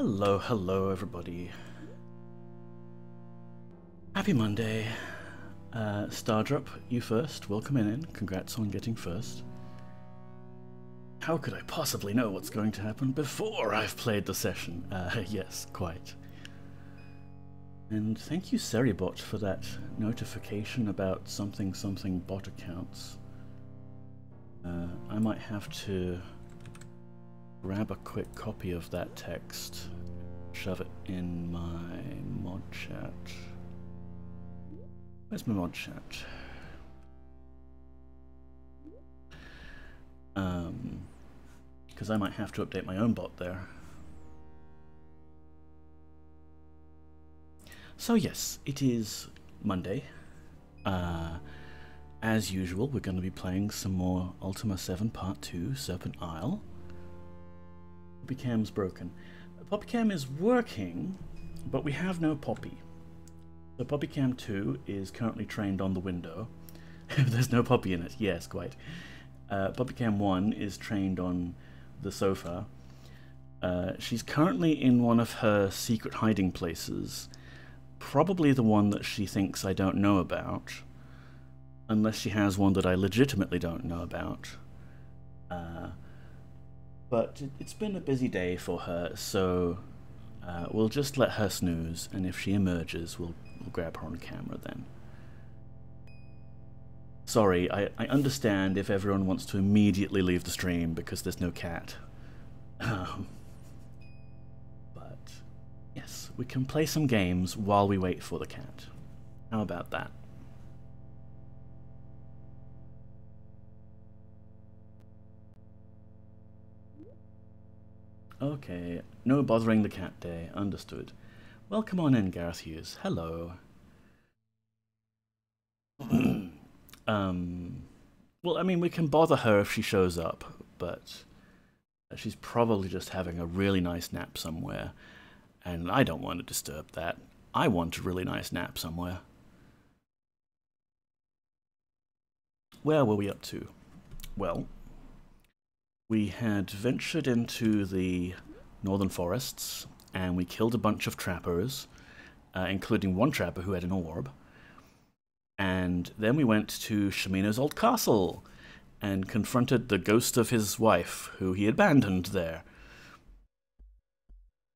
Hello, hello everybody. Happy Monday. Stardrop, you first. Welcome in. Congrats on getting first. How could I possibly know what's going to happen before I've played the session? Yes, quite. And thank you, Seribot, for that notification about something bot accounts. I might have to grab a quick copy of that text, shove it in my mod chat. Where's my mod chat? Because I might have to update my own bot there. So yes, it is Monday. As usual, we're going to be playing some more Ultima 7 Part 2, Serpent Isle. Poppycam's broken. Poppycam is working, but we have no Poppy. So Poppycam 2 is currently trained on the window. There's no Poppy in it. Yes, quite. Poppycam 1 is trained on the sofa. She's currently in one of her secret hiding places. Probably the one that she thinks I don't know about. Unless she has one that I legitimately don't know about. But it's been a busy day for her, so we'll just let her snooze, and if she emerges, we'll grab her on camera then. Sorry, I understand if everyone wants to immediately leave the stream because there's no cat. But yes, we can play some games while we wait for the cat. How about that? Okay, no bothering the cat day, understood. Welcome on in, Gareth Hughes. Hello. Well, I mean, we can bother her if she shows up, but she's probably just having a really nice nap somewhere, and I don't want to disturb that. I want a really nice nap somewhere. Where were we up to? Well, we had ventured into the northern forests, and we killed a bunch of trappers, including one trapper who had an orb. And then we went to Shimino's old castle, and confronted the ghost of his wife, who he abandoned there.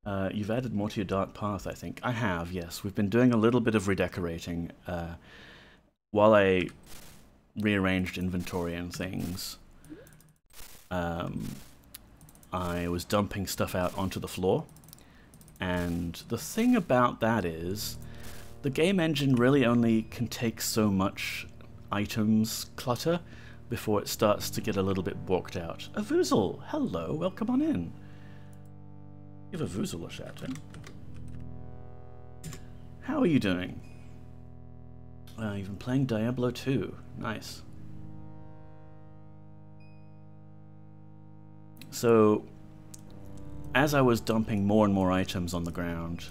You've added more to your dark path, I think. I have, yes. We've been doing a little bit of redecorating. While I rearranged inventory and things, I was dumping stuff out onto the floor, and the thing about that is the game engine really only can take so much items clutter before it starts to get a little bit walked out. A Voozle! Hello, welcome on in. Give a Voozle a shout in. How are you doing? You've been playing Diablo 2. Nice. So, as I was dumping more and more items on the ground,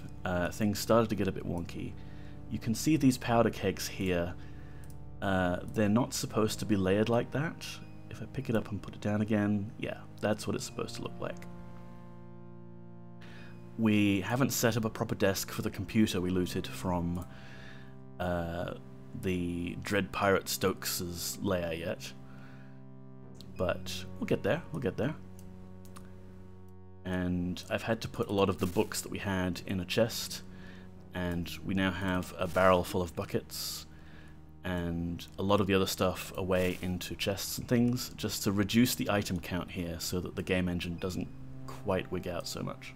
things started to get a bit wonky. You can see these powder kegs here. They're not supposed to be layered like that. If I pick it up and put it down again, yeah, that's what it's supposed to look like. We haven't set up a proper desk for the computer we looted from the Dread Pirate Stokes' lair yet. But we'll get there, we'll get there. And I've had to put a lot of the books that we had in a chest, and we now have a barrel full of buckets and a lot of the other stuff away into chests and things, just to reduce the item count here so that the game engine doesn't quite wig out so much.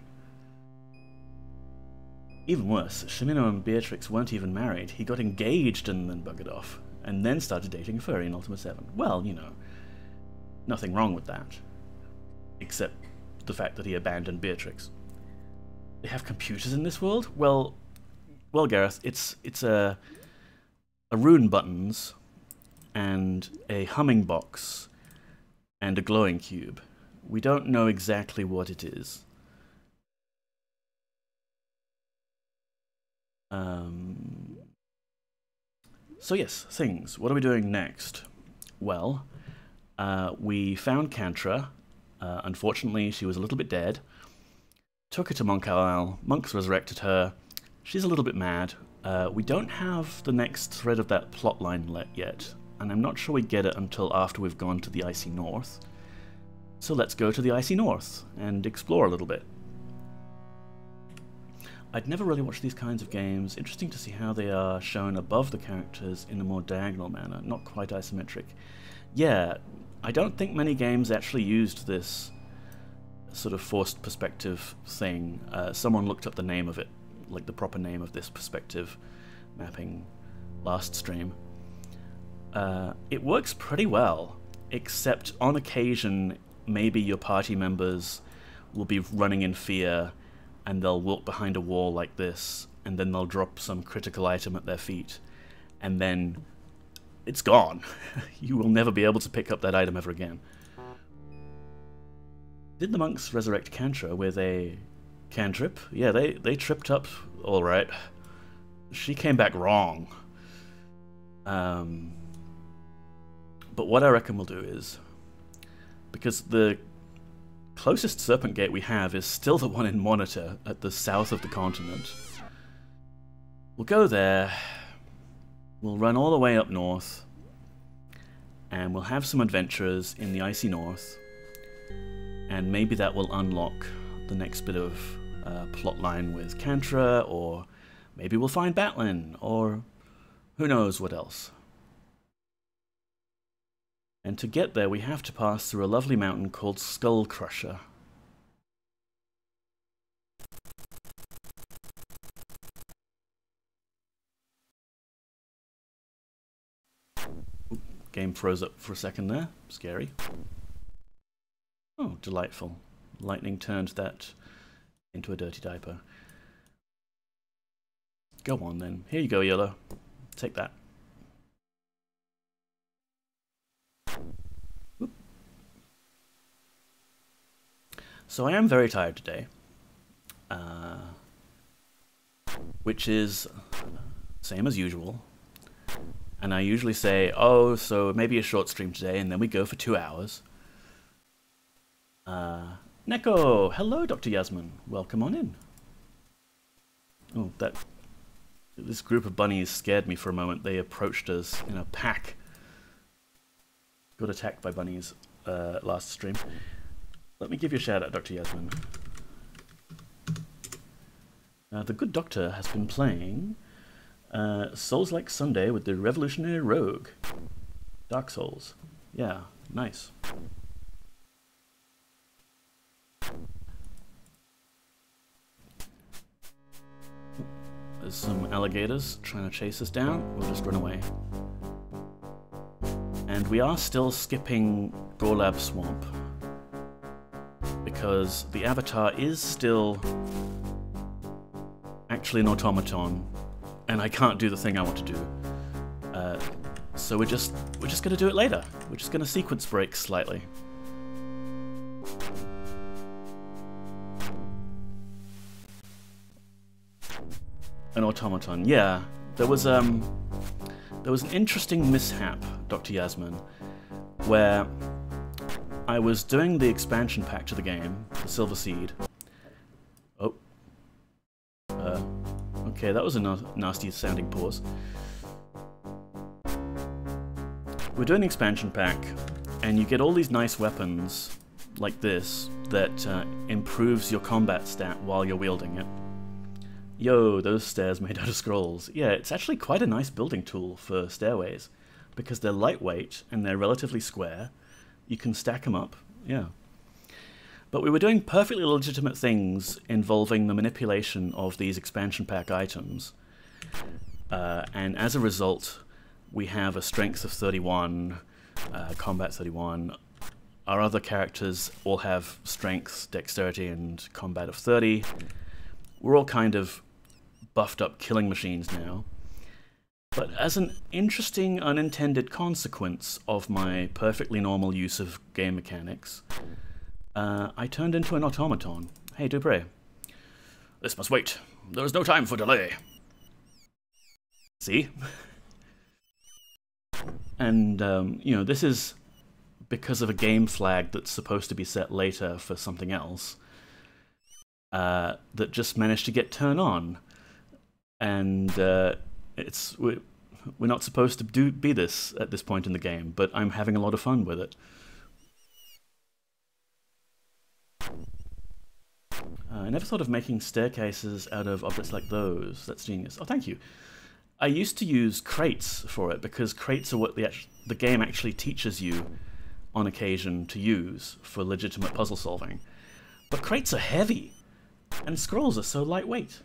Even worse, Shimino and Beatrix weren't even married. He got engaged and then buggered off, and then started dating a furry in Ultima 7. Well, you know, nothing wrong with that, except the fact that he abandoned Beatrix. They have computers in this world? Well, Gareth, it's a rune buttons and a humming box and a glowing cube. We don't know exactly what it is. So yes, things. What are we doing next? Well, we found Kantra. Unfortunately, she was a little bit dead. Took her to Monk Isle. Monk's resurrected her. She's a little bit mad. We don't have the next thread of that plotline yet, and I'm not sure we get it until after we've gone to the Icy North. So let's go to the Icy North and explore a little bit. I'd never really watched these kinds of games. Interesting to see how they are shown above the characters in a more diagonal manner, not quite isometric. Yeah, I don't think many games actually used this sort of forced perspective thing. Someone looked up the name of it, like the proper name of this perspective mapping last stream. It works pretty well, except on occasion maybe your party members will be running in fear and they'll walk behind a wall like this, and then they'll drop some critical item at their feet, and then it's gone. You will never be able to pick up that item ever again. Did the monks resurrect Cantra with a cantrip? Yeah, they tripped up alright. She came back wrong. But what I reckon we'll do is, because the closest Serpent gate we have is still the one in Monitor at the south of the continent. We'll go there, we'll run all the way up north, and we'll have some adventures in the Icy North, and maybe that will unlock the next bit of plotline with Cantra, or maybe we'll find Batlin, or who knows what else. And to get there we have to pass through a lovely mountain called Skull Crusher. Oop, game froze up for a second there. Scary. Oh, delightful. Lightning turned that into a dirty diaper. Go on then. Here you go, Yellow. Take that. So I am very tired today, which is same as usual, and I usually say, oh, so maybe a short stream today, and then we go for 2 hours. Neko! Hello, Dr. Yasmin. Welcome on in. Oh, this group of bunnies scared me for a moment. They approached us in a pack. Got attacked by bunnies last stream. Let me give you a shout out, Dr. Yasmin. The good doctor has been playing Souls Like Sunday with the Revolutionary Rogue. Dark Souls. Yeah, nice. There's some alligators trying to chase us down. We'll just run away. And we are still skipping Gorlab Swamp, because the avatar is still actually an automaton, and I can't do the thing I want to do. So we're just gonna do it later. We're just gonna sequence break slightly. An automaton, yeah. There was an interesting mishap, Dr. Yasmin, where I was doing the expansion pack to the game, the Silver Seed. Oh. Okay, that was a nasty sounding pause. We're doing the expansion pack, and you get all these nice weapons, like this, that improves your combat stat while you're wielding it. Yo, those stairs made out of scrolls. Yeah, it's actually quite a nice building tool for stairways, because they're lightweight and they're relatively square. You can stack them up, yeah. But we were doing perfectly legitimate things involving the manipulation of these expansion pack items. And as a result, we have a strength of 31, combat 31. Our other characters all have strength, dexterity, and combat of 30. We're all kind of buffed up killing machines now. But as an interesting unintended consequence of my perfectly normal use of game mechanics, I turned into an automaton. Hey, Dupré. This must wait. There is no time for delay. See? And, you know, this is because of a game flag that's supposed to be set later for something else. that just managed to get turned on, and we're not supposed to be this at this point in the game, but I'm having a lot of fun with it. I never thought of making staircases out of objects like those. That's genius. Oh, thank you. I used to use crates for it, because crates are what the game actually teaches you on occasion to use for legitimate puzzle solving. But crates are heavy, and scrolls are so lightweight.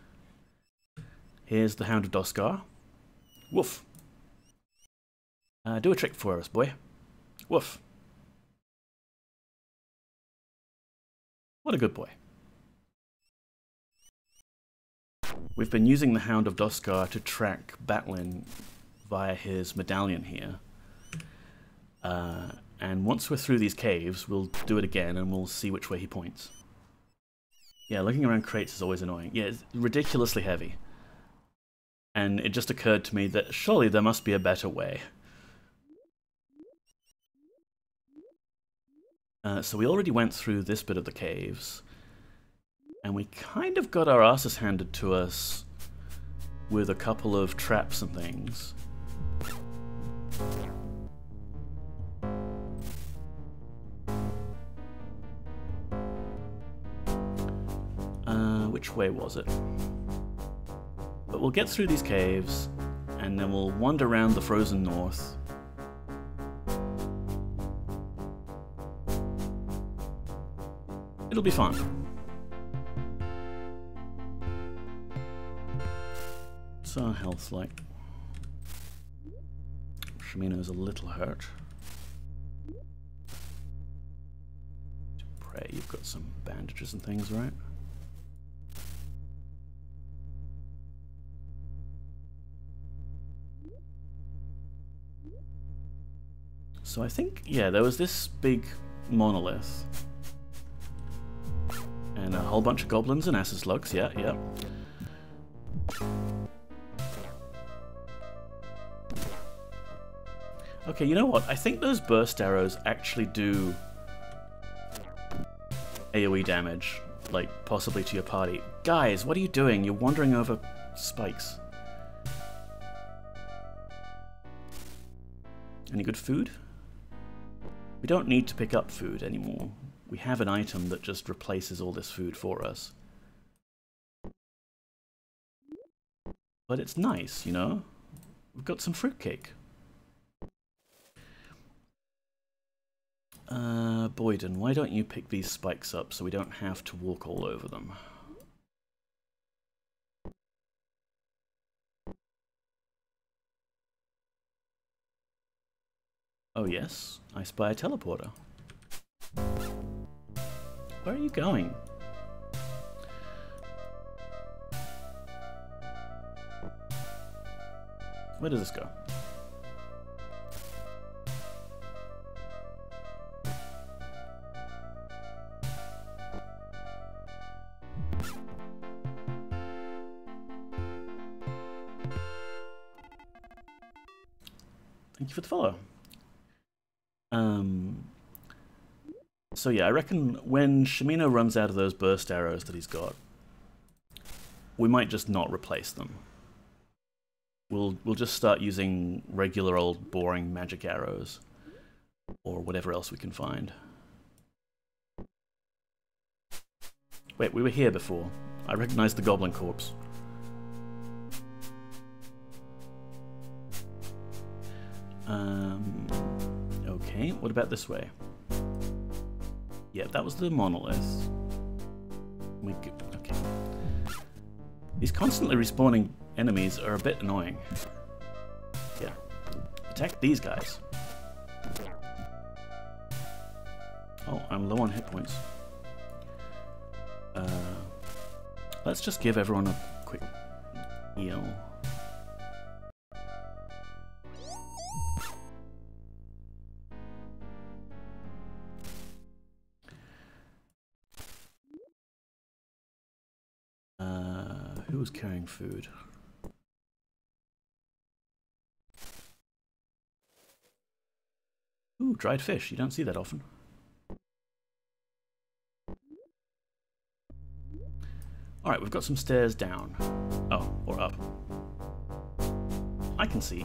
Here's the Hound of Doskar. Woof. Do a trick for us, boy. Woof. What a good boy. We've been using the Hound of Doskar to track Batlin via his medallion here. And once we're through these caves, we'll do it again and we'll see which way he points. Yeah, looking around crates is always annoying. Yeah, it's ridiculously heavy. And it just occurred to me that surely there must be a better way. So we already went through this bit of the caves. And we kind of got our asses handed to us with a couple of traps and things. Which way was it? But we'll get through these caves, and then we'll wander around the frozen north. It'll be fun. What's our health like? Shamina's a little hurt. Pray you've got some bandages and things, right? So I think, yeah, there was this big monolith. And a whole bunch of goblins and acid slugs, yeah. Okay, you know what? I think those burst arrows actually do AoE damage, like possibly to your party. Guys, what are you doing? You're wandering over spikes. Any good food? We don't need to pick up food anymore. We have an item that just replaces all this food for us. But it's nice, you know? We've got some fruitcake. Boyden, why don't you pick these spikes up so we don't have to walk all over them? Oh yes, I spy a teleporter. Where are you going? Where does this go? Thank you for the follow. So yeah, I reckon when Shamino runs out of those burst arrows that he's got, we might just not replace them. We'll just start using regular old boring magic arrows, or whatever else we can find. Wait, we were here before. I recognize the goblin corpse. Okay, what about this way? Yeah, that was the monolith. Okay. These constantly respawning enemies are a bit annoying. Yeah. Attack these guys. Oh, I'm low on hit points. Let's just give everyone a quick heal. Who was carrying food? Ooh, dried fish. You don't see that often. Alright, we've got some stairs down. Oh, or up. I can see.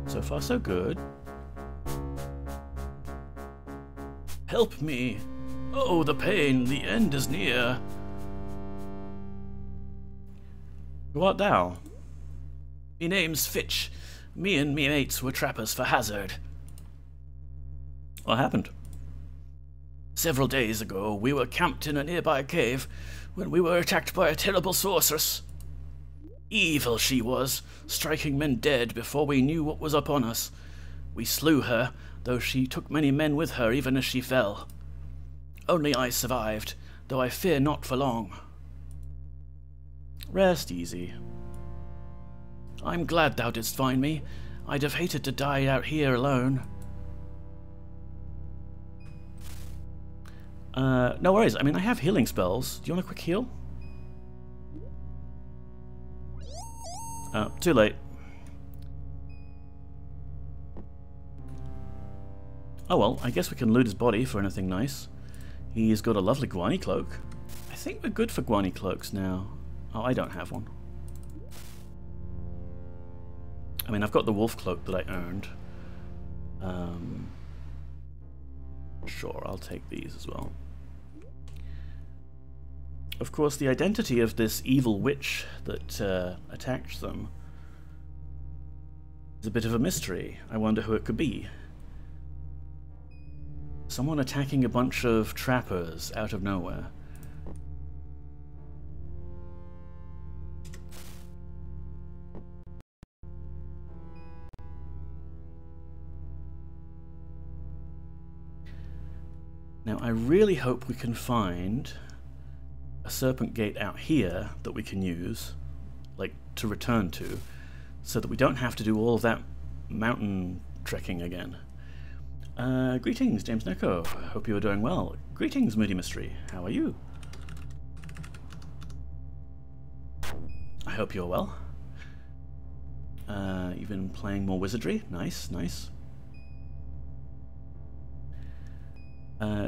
So far, so good. Help me! Oh, the pain! The end is near! Who art thou? Me name's Fitch. Me and me mates were trappers for Hazard. What happened? Several days ago, we were camped in a nearby cave when we were attacked by a terrible sorceress. Evil she was, striking men dead before we knew what was upon us. We slew her, though she took many men with her even as she fell. Only I survived, though I fear not for long. Rest easy. I'm glad thou didst find me. I'd have hated to die out here alone. No worries. I mean, I have healing spells. Do you want a quick heal? Too late. Oh well, I guess we can loot his body for anything nice. He's got a lovely Gwani cloak. I think we're good for Gwani cloaks now. Oh, I don't have one. I mean, I've got the wolf cloak that I earned. Sure, I'll take these as well. Of course, the identity of this evil witch that attacked them is a bit of a mystery. I wonder who it could be. Someone attacking a bunch of trappers out of nowhere. Now, I really hope we can find a serpent gate out here that we can use, like, to return to, so that we don't have to do all of that mountain trekking again. Greetings, James Neko. Hope you are doing well. Greetings, Moody Mystery. How are you? I hope you're well. You've been playing more wizardry. Nice, nice.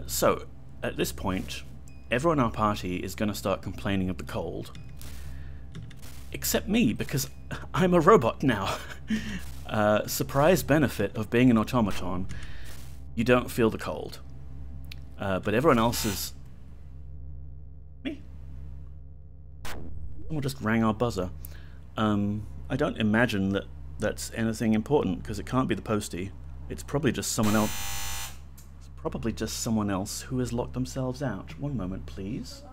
So, at this point, everyone in our party is going to start complaining of the cold. Except me, because I'm a robot now. Surprise benefit of being an automaton, you don't feel the cold. But everyone else is... Me? Someone just rang our buzzer. I don't imagine that that's anything important, because it can't be the postie. It's probably just someone else. Probably just someone else who has locked themselves out. One moment, please.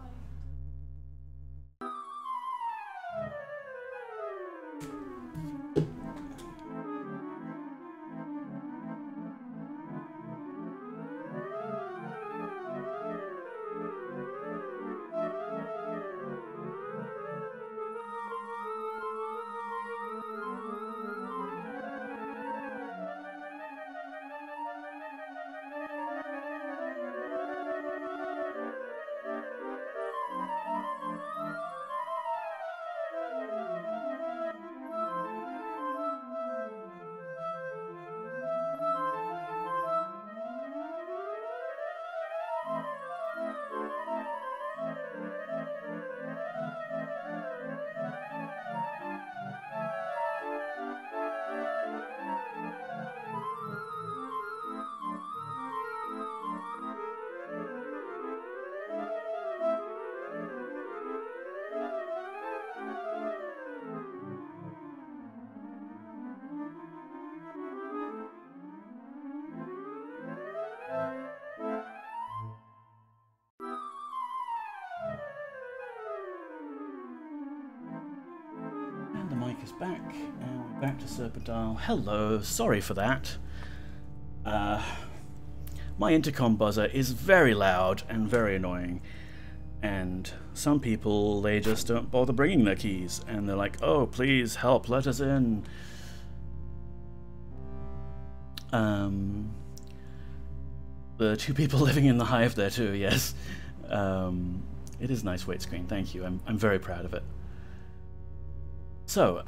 Is back, and we're back to Serpent. Hello, sorry for that. My intercom buzzer is very loud and very annoying, and some people, they just don't bother bringing their keys, and they're like, oh, please help, let us in. The two people living in the hive there too, yes. It is a nice weight screen, thank you, I'm very proud of it. So,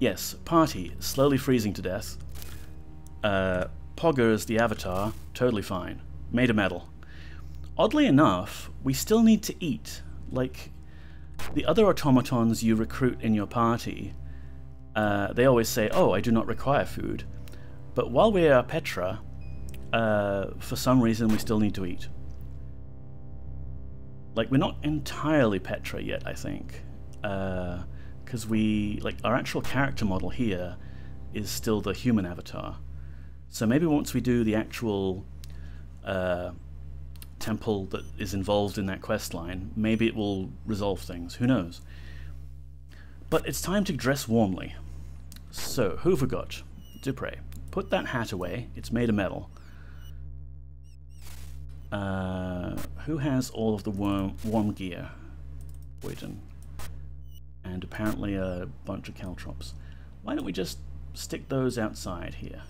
Yes, party, slowly freezing to death. Poggers, the avatar, totally fine. Made of metal. Oddly enough, we still need to eat. Like, the other automatons you recruit in your party, they always say, oh, I do not require food. But while we are Petra, for some reason we still need to eat. Like, we're not entirely Petra yet, I think. Because our actual character model here is still the human avatar. So maybe once we do the actual temple that is involved in that quest line, maybe it will resolve things. Who knows? But it's time to dress warmly. So, who have we got? Dupree. Put that hat away. It's made of metal. Who has all of the warm gear? Boyden. And apparently a bunch of caltrops. Why don't we just stick those outside here?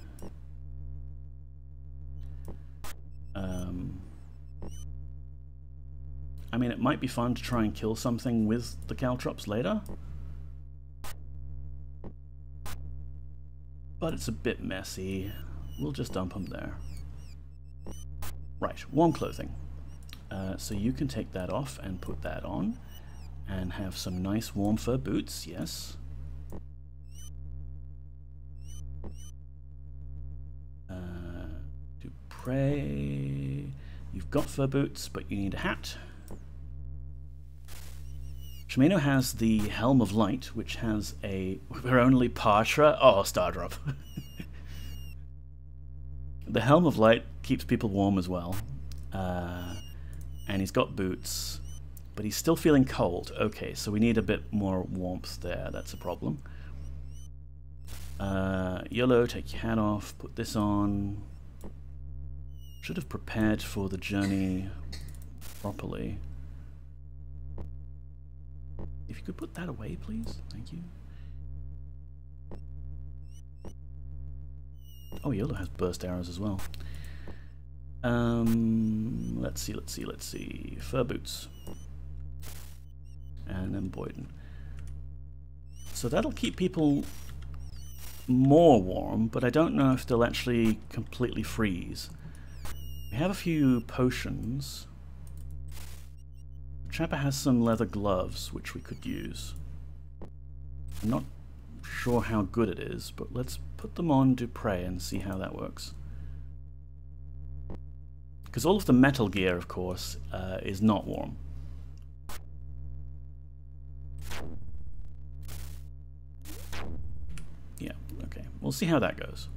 I mean, it might be fun to try and kill something with the caltrops later. But it's a bit messy. We'll just dump them there. Right, warm clothing. So you can take that off and put that on. And have some nice warm fur boots, yes. Dupree. You've got fur boots, but you need a hat. Shimeno has the Helm of Light, which has a... We're only Patra? Oh, Stardrop. The Helm of Light keeps people warm as well. And he's got boots, but he's still feeling cold. Okay, so we need a bit more warmth there. That's a problem. YOLO, take your hat off, put this on. Should have prepared for the journey properly. If you could put that away, please. Thank you. Oh, YOLO has burst arrows as well. Let's see. Fur boots. And then Boyden. So that'll keep people more warm, but I don't know if they'll actually completely freeze. We have a few potions. Trapper has some leather gloves, which we could use. I'm not sure how good it is, but let's put them on Dupree and see how that works. Because all of the metal gear, of course, is not warm. Yeah, okay. We'll see how that goes.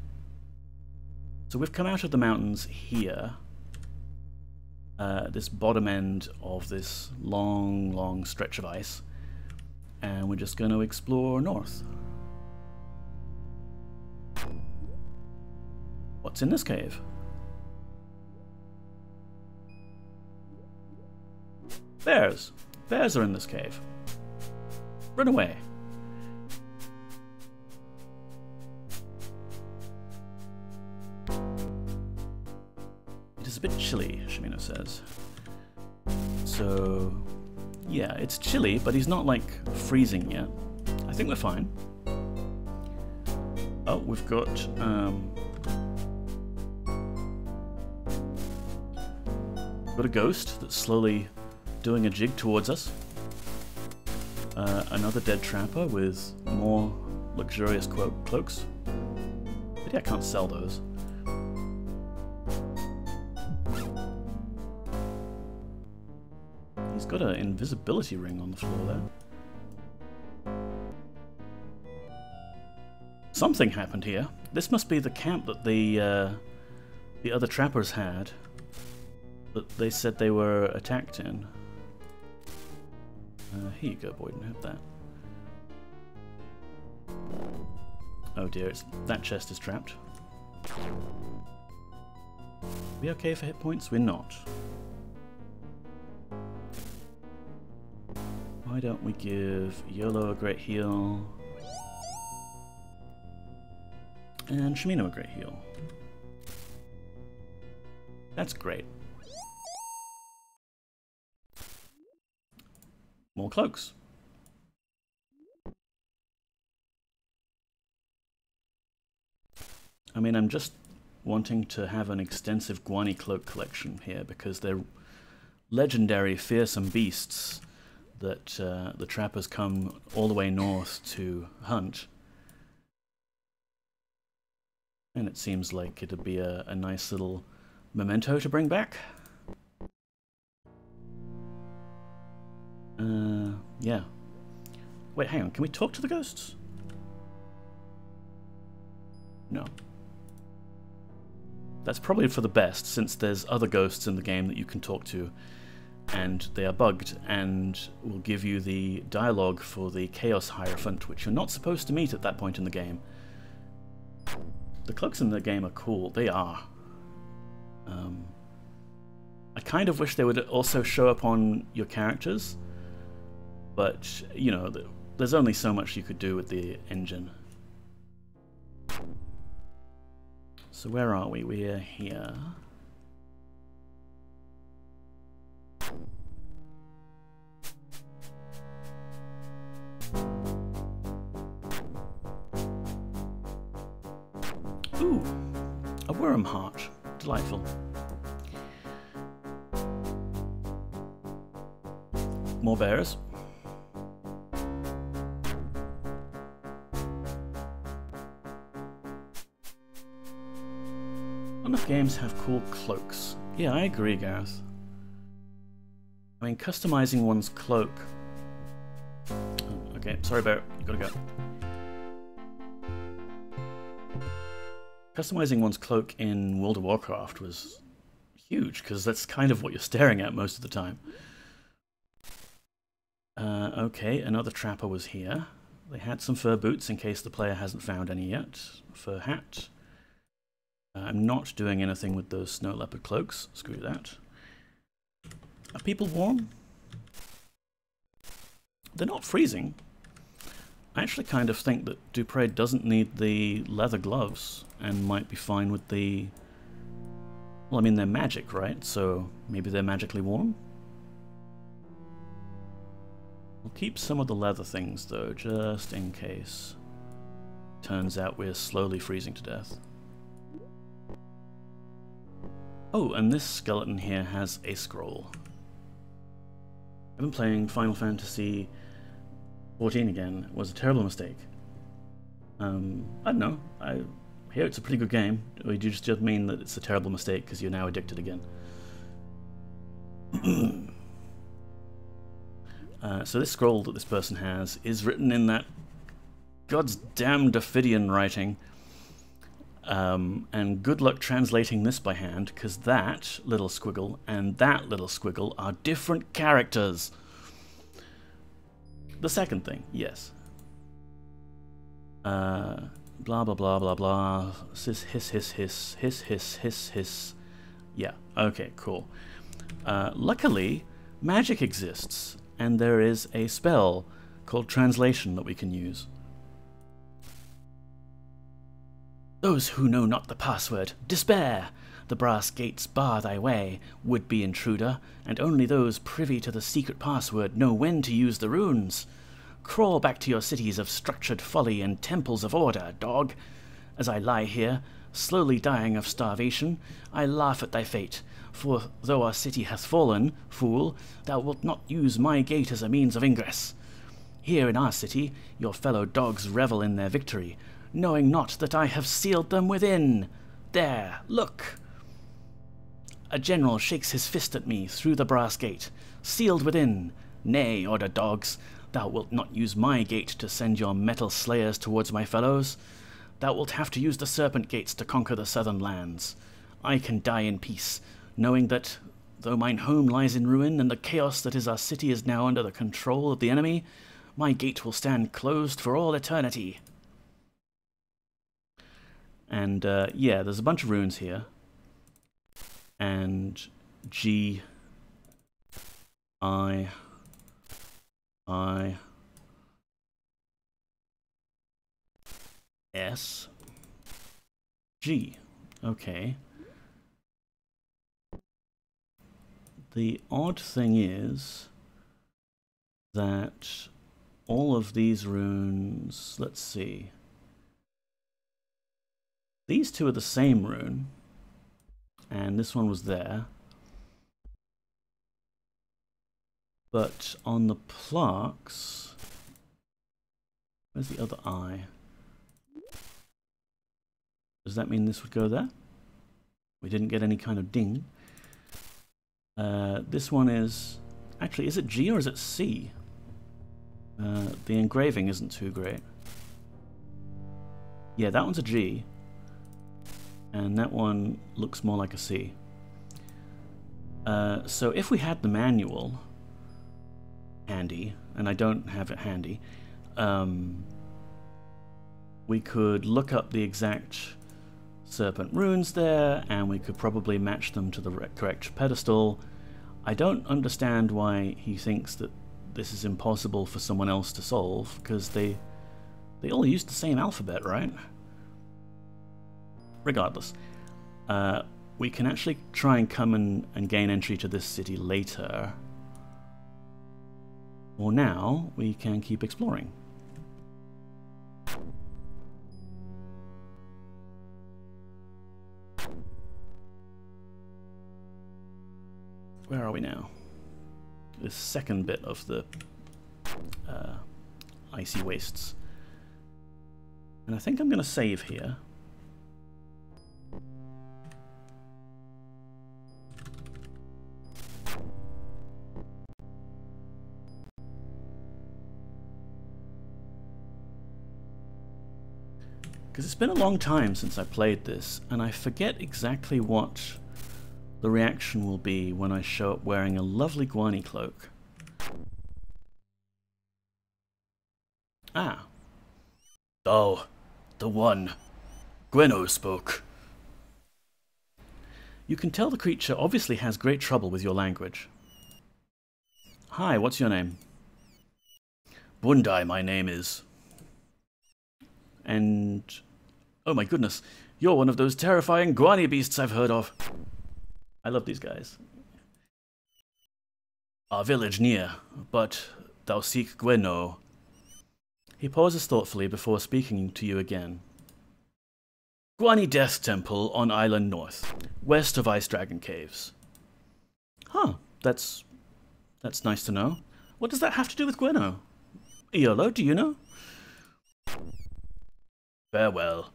So we've come out of the mountains here. This bottom end of this long stretch of ice. And we're just going to explore north. What's in this cave? Bears! Bears are in this cave. Run away. It is a bit chilly, Shimeno says. So, yeah, it's chilly, but he's not, like, freezing yet. I think we're fine. Oh, we've got, got a ghost that's slowly doing a jig towards us. Another dead trapper with more luxurious cloaks. But yeah, I can't sell those. He's got an invisibility ring on the floor there. Something happened here. This must be the camp that the other trappers had. That they said they were attacked in. Here you go, Boyden, have that. Oh dear, that chest is trapped. Are we okay for hit points? We're not. Why don't we give YOLO a great heal? And Shimeno a great heal. That's great. More cloaks. I mean, I'm just wanting to have an extensive Gwani cloak collection here because they're legendary fearsome beasts that the trappers come all the way north to hunt. And it seems like it'd be a nice little memento to bring back. Yeah. Wait, hang on, can we talk to the ghosts? No. That's probably for the best, since there's other ghosts in the game that you can talk to, and they are bugged, and will give you the dialogue for the Chaos Hierophant, which you're not supposed to meet at that point in the game. The cloaks in the game are cool, they are. I kind of wish they would also show up on your characters, but, you know, there's only so much you could do with the engine. So where are we? We're here. Ooh, a worm heart. Delightful. More bears. Not enough games have cool cloaks. Yeah, I agree, Gareth. I mean, customizing one's cloak... Oh, okay, sorry, Bear. You gotta go. Customizing one's cloak in World of Warcraft was huge, because that's kind of what you're staring at most of the time. Okay, another trapper was here. They had some fur boots in case the player hasn't found any yet. Fur hat. I'm not doing anything with those snow leopard cloaks. Screw that. Are people warm? They're not freezing. I actually kind of think that Dupre doesn't need the leather gloves and might be fine with the... Well, I mean, they're magic, right? So maybe they're magically warm? We'll keep some of the leather things, though, just in case. Turns out we're slowly freezing to death. Oh, and this skeleton here has a scroll. I've been playing Final Fantasy 14 again. It was a terrible mistake. I don't know. I hear it's a pretty good game. Or do you just mean that it's a terrible mistake because you're now addicted again? So this scroll that this person has is written in that God's damned Ophidian writing. And good luck translating this by hand, because that little squiggle and that little squiggle are different characters. The second thing, yes. Blah blah blah blah blah. Hiss hiss hiss hiss hiss hiss hiss hiss. Yeah, okay, cool. Luckily, magic exists, and there is a spell called translation that we can use. Those who know not the password, despair! The brass gates bar thy way, would-be intruder, and only those privy to the secret password know when to use the runes. Crawl back to your cities of structured folly and temples of order, dog. As I lie here, slowly dying of starvation, I laugh at thy fate, for though our city hath fallen, fool, thou wilt not use my gate as a means of ingress. Here in our city, your fellow dogs revel in their victory, knowing not that I have sealed them within. There, look! A general shakes his fist at me through the brass gate. Sealed within. Nay, order dogs, thou wilt not use my gate to send your metal slayers towards my fellows. Thou wilt have to use the Serpent gates to conquer the southern lands. I can die in peace, knowing that, though mine home lies in ruin and the chaos that is our city is now under the control of the enemy, my gate will stand closed for all eternity. And, yeah, there's a bunch of runes here. And G, I, S, G. Okay. The odd thing is that all of these runes, let's see. these two are the same rune, and this one was there. But on the plaques, where's the other eye? Does that mean this would go there? We didn't get any kind of ding. This one is... Actually, is it G or is it C? The engraving isn't too great. Yeah, that one's a G. And that one looks more like a C. So if we had the manual handy, and I don't have it handy, we could look up the exact Serpent runes there, and we could probably match them to the correct pedestal. I don't understand why he thinks that this is impossible for someone else to solve, because they all use the same alphabet, right? Regardless, we can actually try and come and gain entry to this city later. Or now, we can keep exploring. Where are we now? This second bit of the icy wastes. And I think I'm going to save here. Because it's been a long time since I played this, and I forget exactly what the reaction will be when I show up wearing a lovely Gwani cloak. Ah. Oh, the one. Gweno spoke. You can tell the creature obviously has great trouble with your language. Hi, what's your name? Bundai, my name is. And... oh my goodness, you're one of those terrifying Gwani beasts I've heard of. I love these guys. Our village near, but thou seek Gweno. He pauses thoughtfully before speaking to you again. Gwani Death Temple on Island North, west of Ice Dragon Caves. Huh, that's nice to know. What does that have to do with Gweno? Iolo, do you know? Farewell.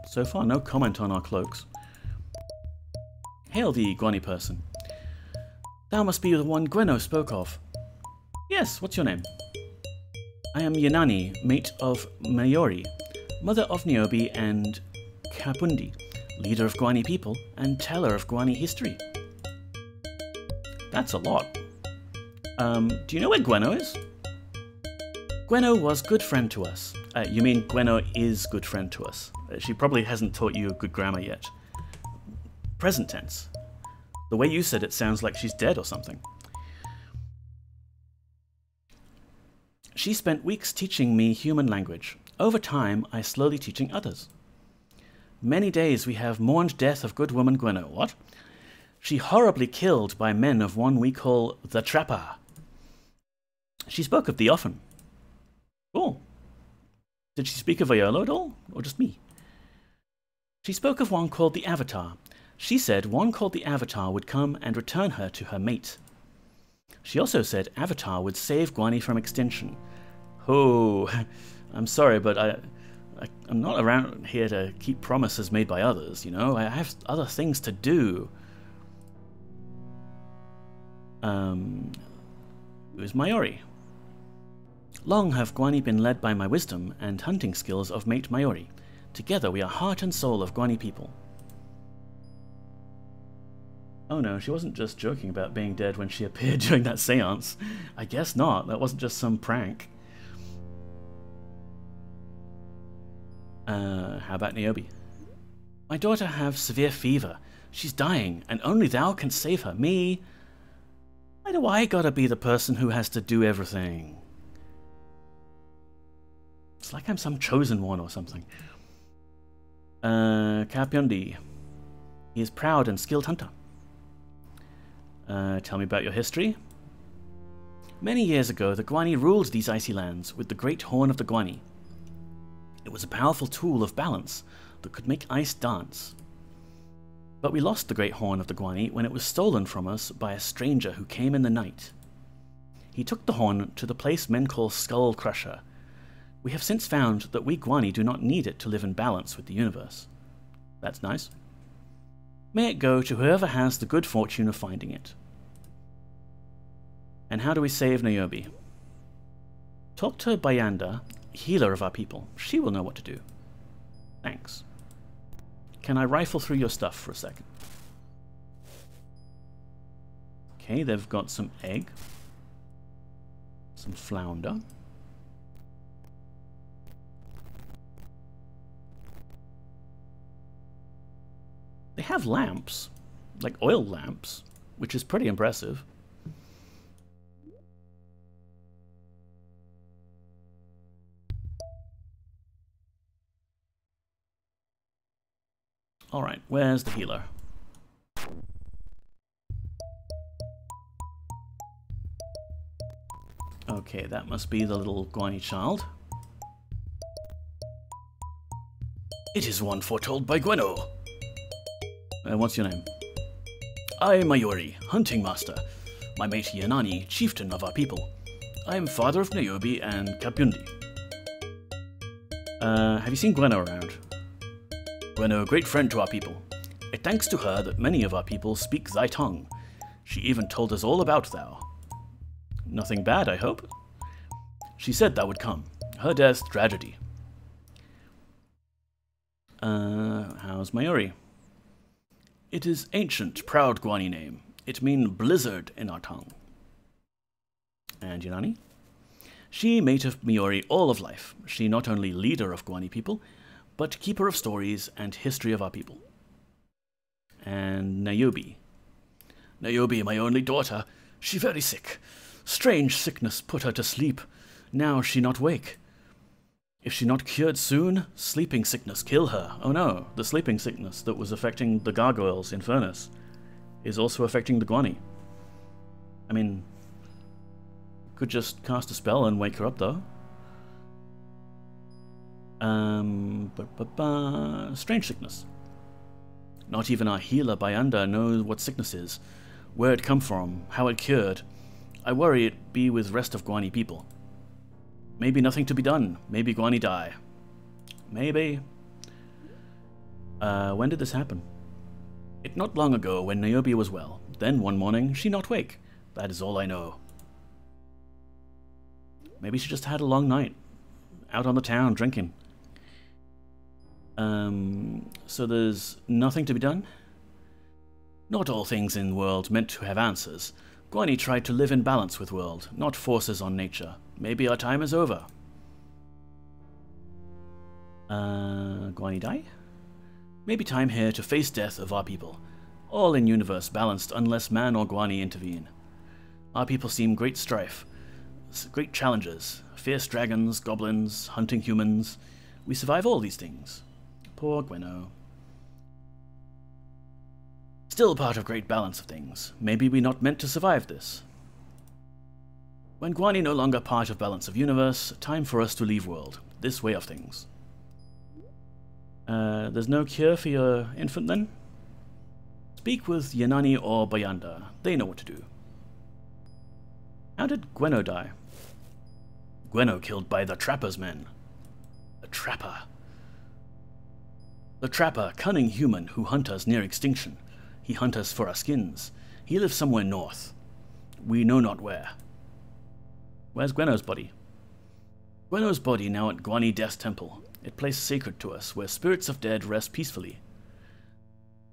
So far, no comment on our cloaks. Hail thee, Gwani person. Thou must be the one Gweno spoke of. Yes, what's your name? I am Yanani, mate of Mayori, mother of Niobe and Kapundi, leader of Gwani people and teller of Gwani history. That's a lot. Do you know where Gweno is? Gweno was good friend to us. You mean Gweno is good friend to us. She probably hasn't taught you good grammar yet. Present tense. The way you said it sounds like she's dead or something. She spent weeks teaching me human language. Over time, I slowly teaching others. Many days we have mourned death of good woman Gweno. What? She horribly killed by men of one we call the Trapper. She spoke of thee often. Cool. Did she speak of Iolo at all, or just me? She spoke of one called the Avatar. She said one called the Avatar would come and return her to her mate. She also said Avatar would save Gwani from extinction. Oh, I'm sorry, but I'm not around here to keep promises made by others, you know? I have other things to do. Who's Mayori? Long have Gwani been led by my wisdom and hunting skills of mate Mayori. Together we are heart and soul of Gwani people. Oh no, she wasn't just joking about being dead when she appeared during that seance. I guess not, that wasn't just some prank. How about Niobe? My daughter have severe fever. She's dying, and only thou can save her. Me? Why do I gotta be the person who has to do everything? It's like I'm some chosen one or something. Kapyondi. He is proud and skilled hunter. Tell me about your history. Many years ago, the Gwani ruled these icy lands with the Great Horn of the Gwani. It was a powerful tool of balance that could make ice dance. But we lost the Great Horn of the Gwani when it was stolen from us by a stranger who came in the night. He took the horn to the place men call Skull Crusher. We have since found that we Gwani do not need it to live in balance with the universe. That's nice. May it go to whoever has the good fortune of finding it. And how do we save Niobe? Talk to Bayanda, healer of our people. She will know what to do. Thanks. Can I rifle through your stuff for a second? Okay, they've got some egg. Some flounder. They have lamps, like oil lamps, which is pretty impressive. Alright, where's the healer? Okay, that must be the little Gwani child. It is one foretold by Gweno. What's your name? I am Mayuri, hunting master. My mate Yanani, chieftain of our people. I am father of Niobe and Kapyundi. Have you seen Gweno around? Gweno, great friend to our people. It thanks to her that many of our people speak thy tongue. She even told us all about thou. Nothing bad, I hope? She said thou would come. Her death, tragedy. How's Mayuri? It is ancient, proud Gwani name. It mean blizzard in our tongue. And Yanani? She mate of Miori all of life. She not only leader of Gwani people, but keeper of stories and history of our people. And Niobe. Niobe, my only daughter. She very sick. Strange sickness put her to sleep. Now she not wake. If she not cured soon, sleeping sickness kill her. Oh no, the sleeping sickness that was affecting the gargoyles in Furnace is also affecting the Gwani. I mean, could just cast a spell and wake her up though. Strange sickness. Not even our healer Bayanda knows what sickness is, where it come from, how it cured. I worry it be with rest of Gwani people. Maybe nothing to be done. Maybe Gwani die. Maybe. When did this happen? It not long ago when Niobe was well. Then one morning she not wake. That is all I know. Maybe she just had a long night. Out on the town drinking. So there's nothing to be done? Not all things in world meant to have answers. Gwani tried to live in balance with world, not forces on nature. Maybe our time is over. Gwani die? Maybe time here to face death of our people. All in universe balanced unless man or Gwani intervene. Our people seem great strife, great challenges, fierce dragons, goblins, hunting humans. We survive all these things. Poor Gweno. Still part of great balance of things. Maybe we not meant to survive this. When Gwani no longer part of balance of universe, time for us to leave world. This way of things. There's no cure for your infant then? Speak with Yanani or Bayanda. They know what to do. How did Gweno die? Gweno killed by the Trapper's men. The Trapper. The Trapper, cunning human who hunt us near extinction. He hunt us for our skins. He lives somewhere north. We know not where. Where's Gweno's body? Gweno's body now at Gwani Death Temple. It place sacred to us, where spirits of dead rest peacefully.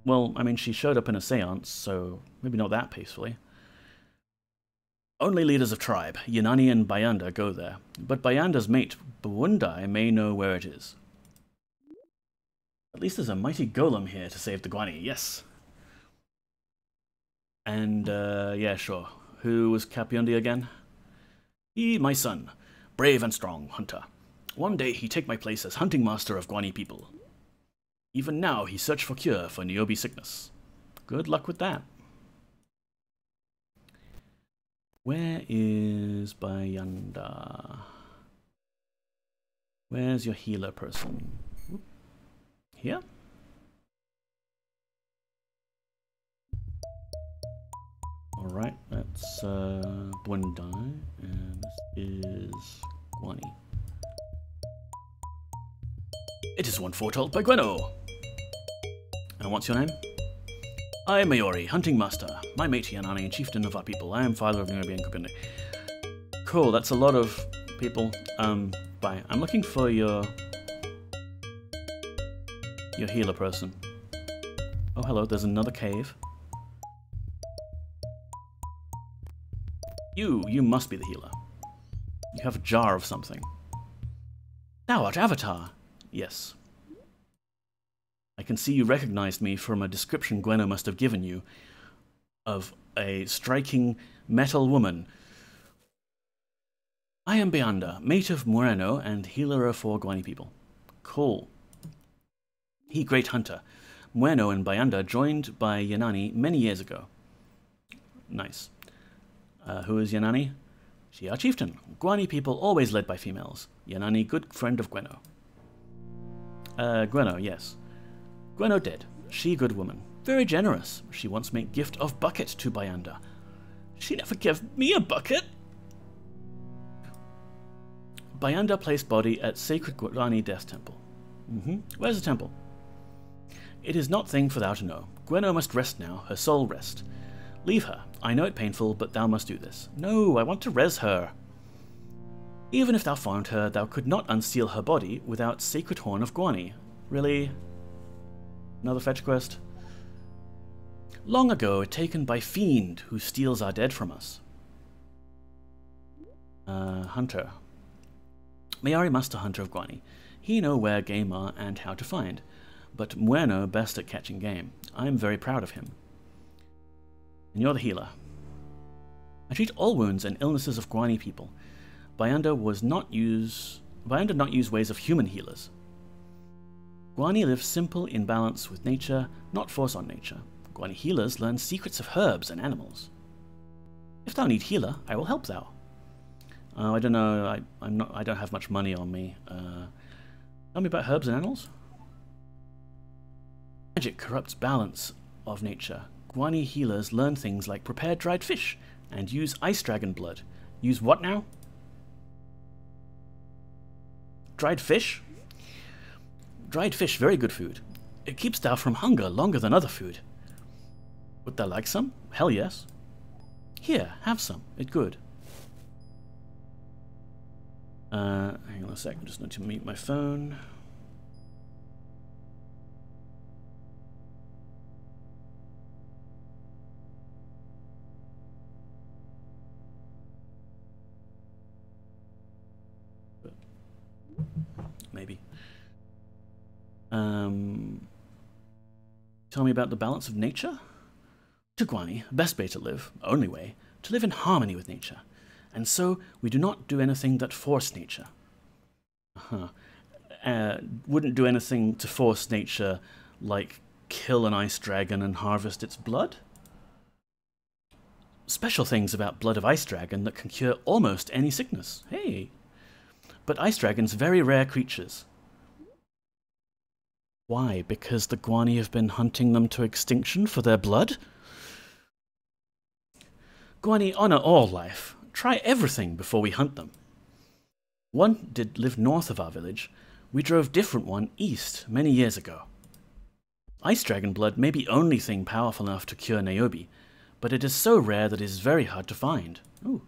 Well, I mean, she showed up in a seance, so maybe not that peacefully. Only leaders of tribe, Yanani and Bayanda, go there, but Bayanda's mate, Bawundai, may know where it is. At least there's a mighty golem here to save the Gwani, yes. And, yeah, sure. Who was Kapyundi again? He, my son, brave and strong hunter. One day he take my place as hunting master of Gwani people. Even now he search for cure for Niobe sickness. Good luck with that. Where is Bayanda? Where's your healer person? Here? Alright, that's Gwani, and this is Gwani. It is one foretold by Gweno! And what's your name? I am Mayori, Hunting Master. My mate Yanani, Chieftain of our people. I am Father of Niobe and Kukunde. Cool, that's a lot of people. Bye. I'm looking for your healer person. Oh, hello, there's another cave. You must be the healer. You have a jar of something. Thou art Avatar. Yes. I can see you recognized me from a description Gweno must have given you of a striking metal woman. I am Bayanda, mate of Moreno and healer of 4 Gwani people. Cool. He great hunter. Moreno and Bayanda joined by Yanani many years ago. Nice. Who is Yanani? She our chieftain. Gwani people always led by females. Yanani good friend of Gweno. Gweno, yes. Gweno dead. She good woman. Very generous. She once make gift of bucket to Bayanda. She never gave me a bucket. Bayanda placed body at sacred Gwani death temple. Where's the temple? It is not thing for thou to know. Gweno must rest now, her soul rest. Leave her. I know it painful, but thou must do this. No, I want to res her. Even if thou found her, thou could not unseal her body without sacred horn of Gwani. Really? Another fetch quest? Long ago, taken by fiend who steals our dead from us. Hunter. Mayari Master Hunter of Gwani. He know where game are and how to find, but Mueno best at catching game. I am very proud of him. And you're the healer. I treat all wounds and illnesses of Gwani people. Bayanda not use ways of human healers. Gwani live simple in balance with nature, not force on nature. Gwani healers learn secrets of herbs and animals. If thou need healer, I will help thou. I don't know. I don't have much money on me. Tell me about herbs and animals. Magic corrupts balance of nature. Gwani healers learn things like prepare dried fish and use ice dragon blood. Use what now? Dried fish? Dried fish, very good food. It keeps thou from hunger longer than other food. Would thou like some? Hell yes. Here, have some. It good. Hang on a sec, I just need to mute my phone. Maybe. Tell me about the balance of nature? To Gwani, best way to live, only way, to live in harmony with nature. And so, we do not do anything that force nature. Wouldn't do anything to force nature, like kill an ice dragon and harvest its blood? Special things about blood of ice dragon that can cure almost any sickness. Hey! But ice dragons very rare creatures. Why? Because the Gwani have been hunting them to extinction for their blood? Gwani honor all life. Try everything before we hunt them. One did live north of our village. We drove different one east many years ago. Ice dragon blood may be only thing powerful enough to cure Niobe, but it is so rare that it is very hard to find. Ooh.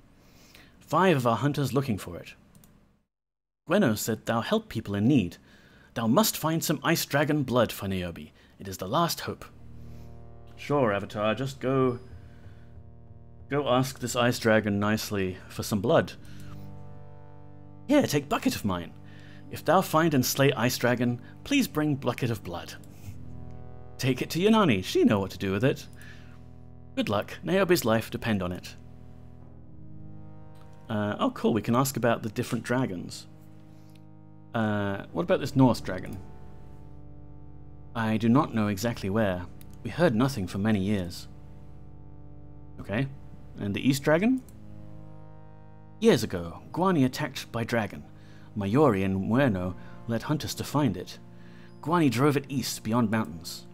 5 of our hunters looking for it. Gweno said thou help people in need. Thou must find some ice dragon blood for Niobe. It is the last hope. Sure, Avatar, just go ask this ice dragon nicely for some blood. Here, take bucket of mine. If thou find and slay ice dragon, please bring bucket of blood. Take it to Yanani, she know what to do with it. Good luck, Niobe's life depend on it. Oh cool, we can ask about the different dragons. What about this Norse dragon? I do not know exactly where. We heard nothing for many years. Okay. And the East dragon? Years ago, Gwani attacked by dragon. Mayori and Mueno led hunters to find it. Gwani drove it east beyond mountains.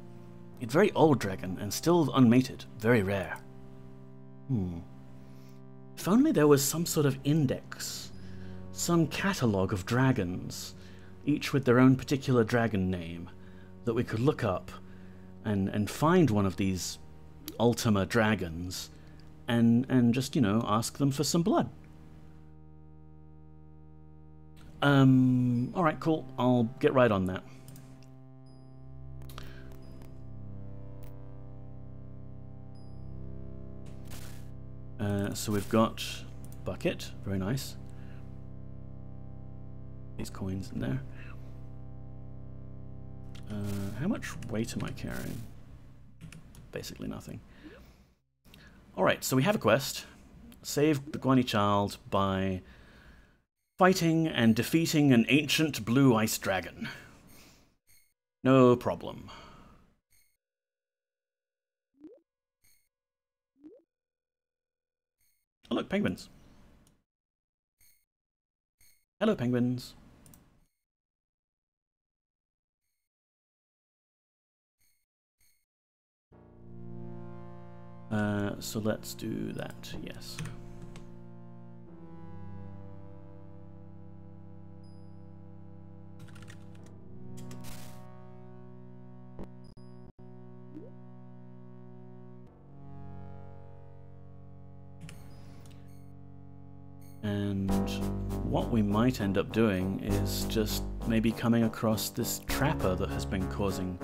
It's very old dragon and still unmated, very rare. If only there was some sort of index, some catalogue of dragons, each with their own particular dragon name, that we could look up and find one of these Ultima dragons and just, you know, ask them for some blood. Alright, cool. I'll get right on that. So we've got bucket, very nice. These coins in there. How much weight am I carrying? Basically nothing. Alright, so we have a quest. Save the Gwani child by fighting and defeating an ancient blue ice dragon. No problem. Oh look, penguins. Hello, penguins. So let's do that, yes. And what we might end up doing is just maybe coming across this trapper that has been causing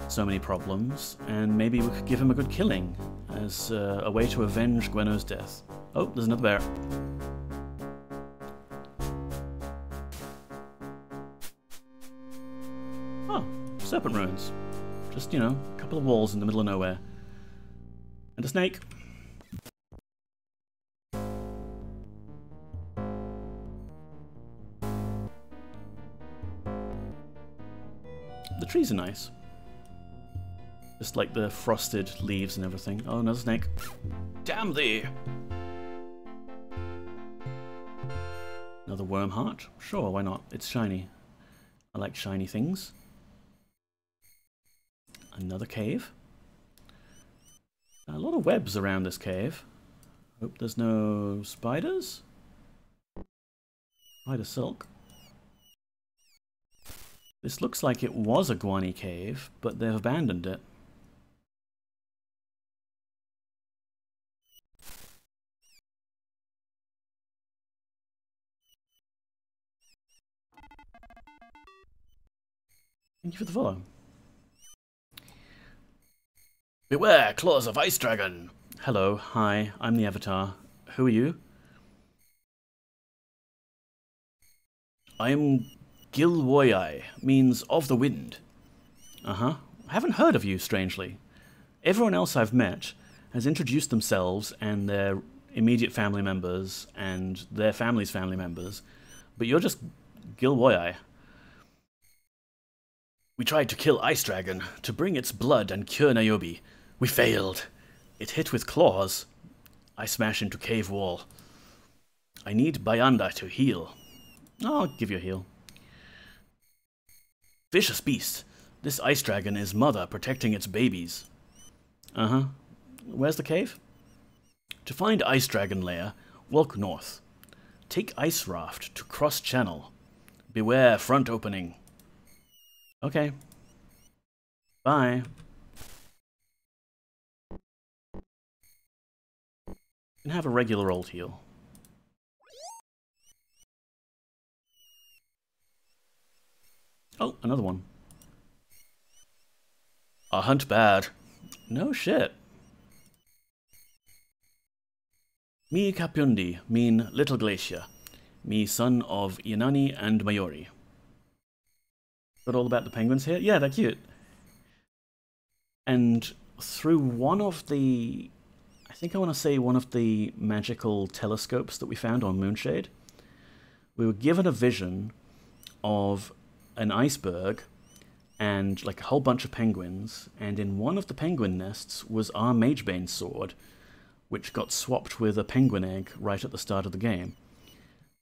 so many problems, and maybe we could give him a good killing as a way to avenge Gweno's death. Oh, there's another bear. Oh, Serpent ruins. Just, you know, a couple of walls in the middle of nowhere. And a snake. The trees are nice. Just like the frosted leaves and everything. Oh, another snake. Damn thee! Another worm heart? Sure, why not? It's shiny. I like shiny things. Another cave. A lot of webs around this cave. Hope there's no spiders? Spider silk. This looks like it was a Gwani cave, but they've abandoned it. Thank you for the follow. Beware, claws of ice dragon! Hello, hi, I'm the avatar. Who are you? I'm Gilwoyai, means of the wind. I haven't heard of you, strangely. Everyone else I've met has introduced themselves and their immediate family members and their family's family members, but you're just Gilwoyai. We tried to kill Ice Dragon, to bring its blood and cure Niobe. We failed. It hit with claws. I smash into cave wall. I need Bayanda to heal. I'll give you a heal. Vicious beast. This Ice Dragon is mother protecting its babies. Where's the cave? To find Ice Dragon lair, walk north. Take ice raft to cross channel. Beware front opening. Okay. Bye. And have a regular old heal. Oh, another one. A hunt bad. No shit. Mi Kapundi mean little glacier. Me son of Yanani and Mayori. Got all about the penguins here? Yeah, they're cute. And through one of the... I think I want to say one of the magical telescopes that we found on Moonshade, we were given a vision of an iceberg and like a whole bunch of penguins, and in one of the penguin nests was our Magebane sword, which got swapped with a penguin egg right at the start of the game.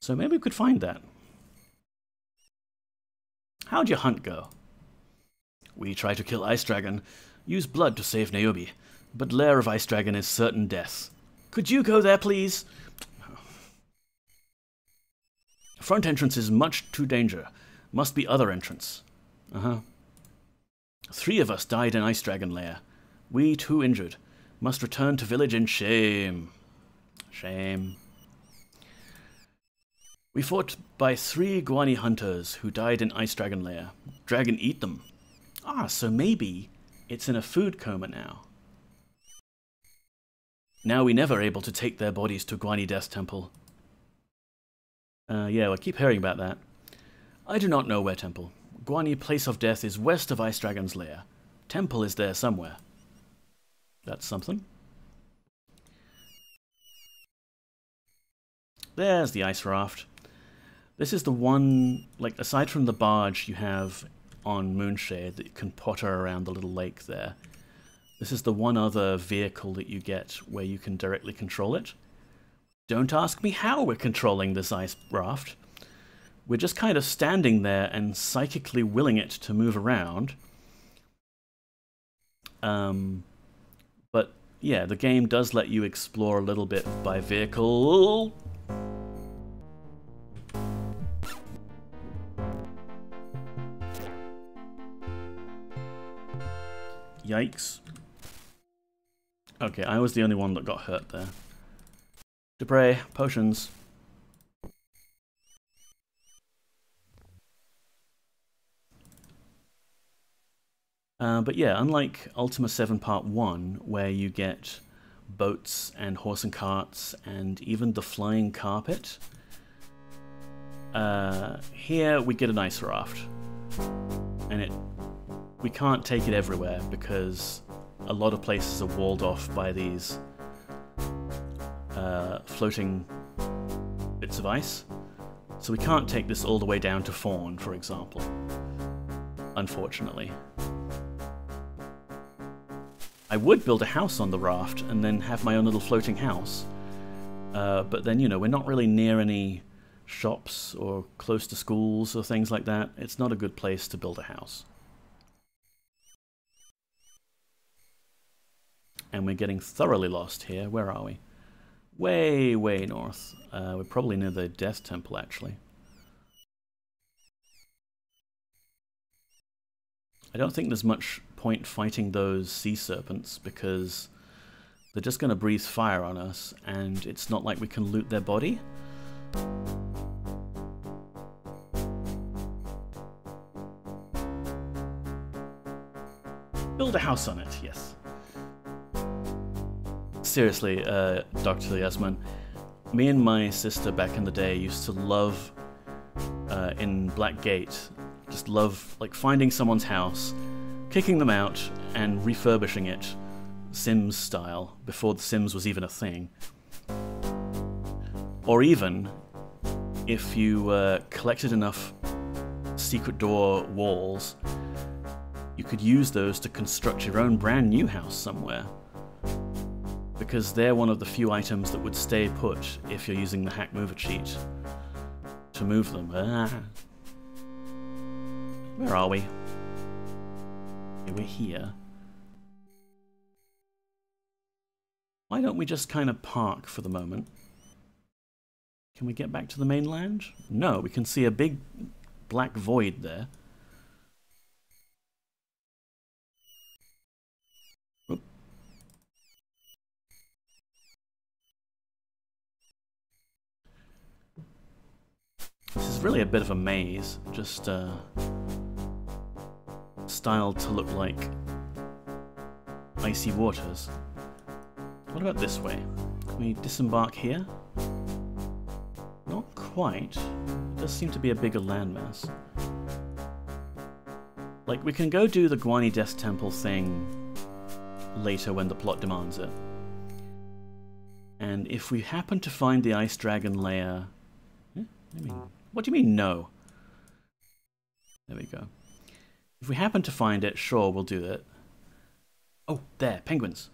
So maybe we could find that. How'd your hunt go? We try to kill Ice Dragon, use blood to save Niobe, but lair of Ice Dragon is certain death. Could you go there, please? Front entrance is much too danger. Must be other entrance. 3 of us died in Ice Dragon lair. We 2 injured. Must return to village in shame. Shame. We fought by 3 Gwani hunters who died in Ice Dragon lair. Dragon eat them. Ah, so maybe it's in a food coma now. Now we never able to take their bodies to Gwani Death Temple. Yeah, I keep hearing about that. I do not know where temple. Gwani Place of Death is west of Ice Dragon's lair. Temple is there somewhere. That's something. There's the ice raft. This is the one, like, aside from the barge you have on Moonshade that you can potter around the little lake there. This is the one other vehicle that you get where you can directly control it. Don't ask me how we're controlling this ice raft. We're just kind of standing there and psychically willing it to move around. But yeah, the game does let you explore a little bit by vehicle. Yikes. Okay, I was the only one that got hurt there. Dupre, potions. But yeah, unlike Ultima 7 Part 1, where you get boats and horse and carts and even the flying carpet, here we get an ice raft. And we can't take it everywhere because a lot of places are walled off by these floating bits of ice. So we can't take this all the way down to Fawn, for example. Unfortunately. I would build a house on the raft and then have my own little floating house. But then, you know, we're not really near any shops or close to schools or things like that. It's not a good place to build a house. And we're getting thoroughly lost here. Where are we? Way, way north. We're probably near the Death Temple, actually. I don't think there's much point fighting those sea serpents because they're just going to breathe fire on us, and it's not like we can loot their body. Build a house on it, yes. Seriously, Dr. Yasman, me and my sister back in the day used to love, in Blackgate, just love like finding someone's house, kicking them out, and refurbishing it, Sims style, before The Sims was even a thing. Or even, if you collected enough secret door walls, you could use those to construct your own brand new house somewhere. Because they're one of the few items that would stay put if you're using the Hack Mover cheat to move them. Where are we? Okay, we're here. Why don't we just kind of park for the moment? Can we get back to the mainland? No, we can see a big black void there. Oop. This is really a bit of a maze, just styled to look like icy waters. What about this way? Can we disembark here? Not quite. It does seem to be a bigger landmass. Like, we can go do the Gwani Death Temple thing later when the plot demands it. And if we happen to find the Ice Dragon lair... what do you mean, no? There we go. If we happen to find it, sure, we'll do it. Oh, there, penguins.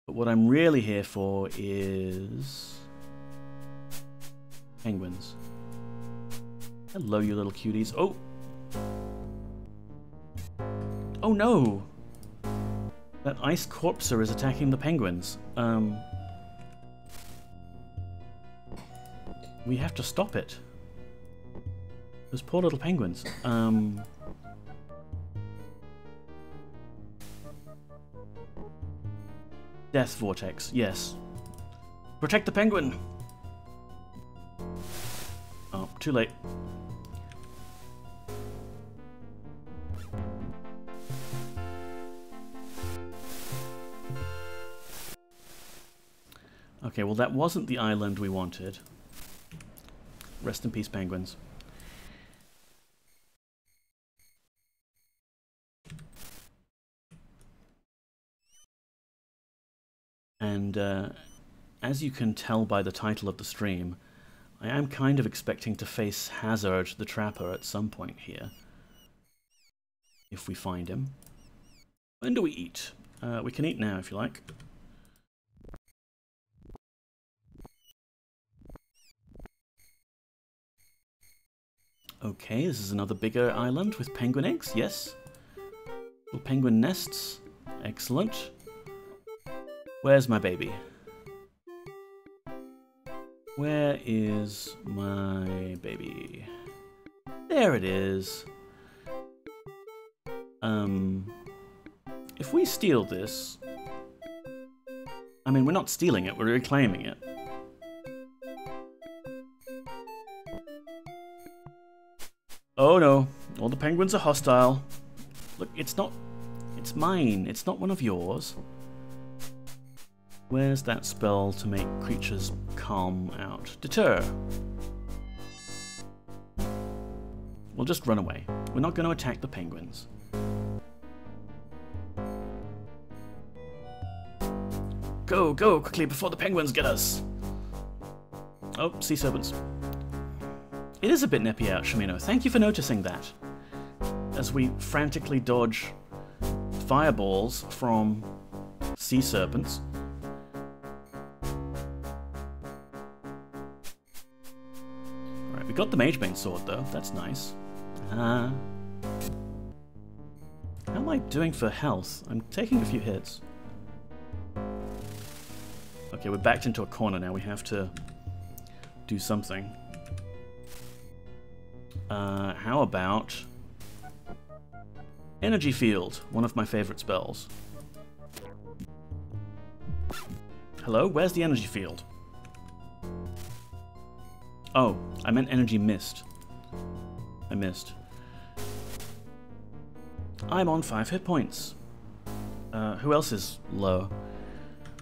But what I'm really here for is penguins. Hello, you little cuties. Oh! Oh no! That ice corpser is attacking the penguins. We have to stop it. Those poor little penguins. Death vortex, yes. Protect the penguin! Oh, too late. Okay, well that wasn't the island we wanted. Rest in peace, penguins. And as you can tell by the title of the stream, I am kind of expecting to face Hazard the Trapper at some point here. If we find him. When do we eat? We can eat now if you like. Okay, this is another bigger island with penguin eggs, yes. Little penguin nests. Excellent. Where's my baby? Where is my baby? There it is. If we steal this... I mean, we're not stealing it, we're reclaiming it. Oh no, all the penguins are hostile. Look, it's not... It's mine, it's not one of yours. Where's that spell to make creatures calm out? Deter. We'll just run away. We're not going to attack the penguins. Go, go, quickly before the penguins get us! Oh, sea serpents. It is a bit nippy out, Shimino. Thank you for noticing that. As we frantically dodge fireballs from sea serpents. Alright, we got the Magebane sword though. That's nice. How am I doing for health? I'm taking a few hits. Okay, we're backed into a corner now. We have to do something. How about Energy Field, one of my favorite spells. Hello, where's the Energy Field? Oh, I meant Energy Mist. I missed. I'm on 5 hit points. Who else is low?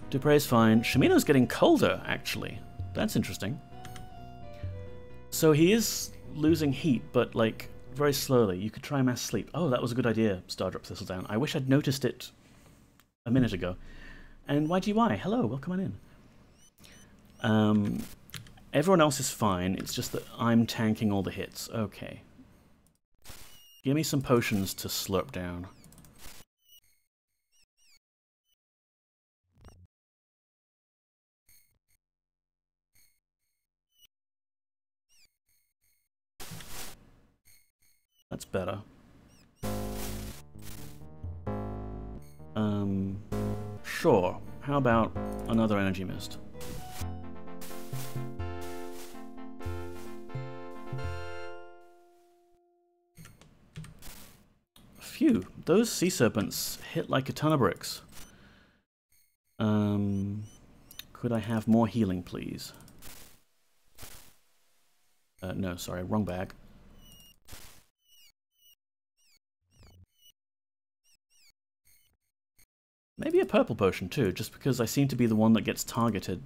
Dupre's fine. Shimino's getting colder, actually. That's interesting. So he is losing heat, but like very slowly. You could try mass sleep. Oh, that was a good idea, Stardrop Thistledown. I wish I'd noticed it a minute ago. And YGY, hello, welcome on in. Everyone else is fine. It's just that I'm tanking all the hits. Okay. Give me some potions to slurp down. That's better. Sure. How about another energy mist? Phew, those sea serpents hit like a ton of bricks. Could I have more healing, please? No, sorry, wrong bag. Maybe a purple potion too, just because I seem to be the one that gets targeted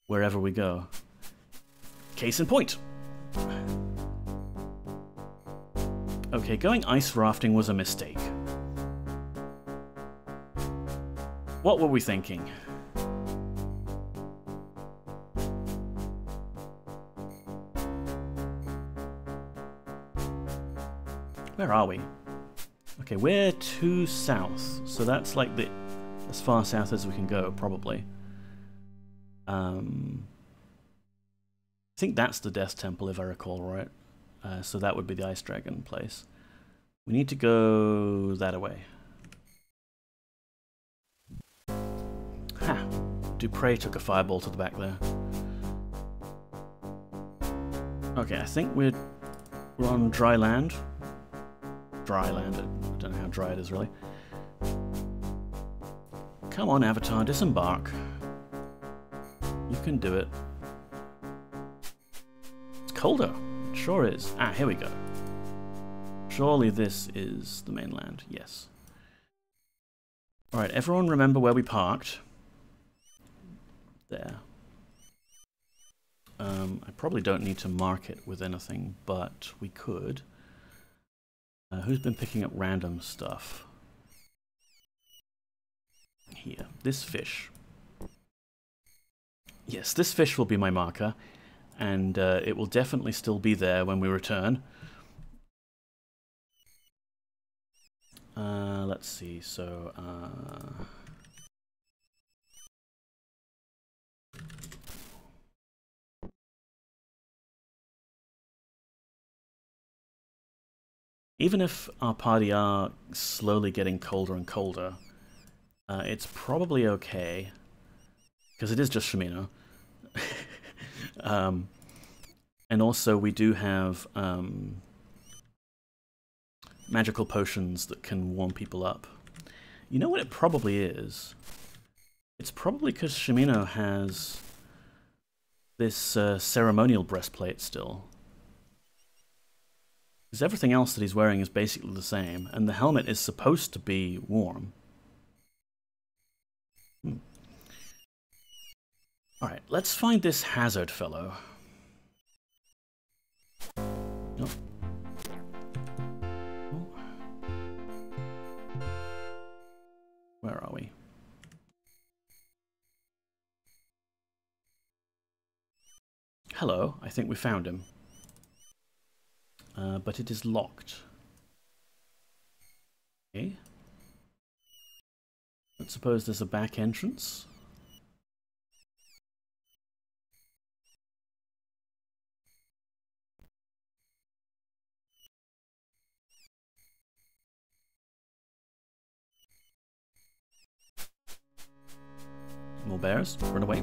wherever we go. Case in point! Okay, going ice rafting was a mistake. What were we thinking? Where are we? Okay, we're to south, so that's like the as far south as we can go, probably. I think that's the Death Temple, if I recall right. So that would be the Ice Dragon place. We need to go that way. Ha! Dupre took a fireball to the back there. Okay, I think we're on dry land. Dry land, I don't know how dry it is really. Come on, Avatar, disembark. You can do it. It's colder. It sure is. Ah, here we go. Surely this is the mainland. Yes. Alright, everyone remember where we parked. There. I probably don't need to mark it with anything, but we could. Who's been picking up random stuff? Here. This fish. Yes, this fish will be my marker, and it will definitely still be there when we return. Let's see, so... even if our party are slowly getting colder and colder, it's probably okay, because it is just Shimino. And also we do have magical potions that can warm people up. You know what it probably is? It's probably because Shimino has this ceremonial breastplate still. Because everything else that he's wearing is basically the same, and the helmet is supposed to be warm. Alright, let's find this hazard fellow. Nope. Oh. Where are we? Hello, I think we found him. But it is locked. Okay. Let's suppose there's a back entrance. More bears, run away.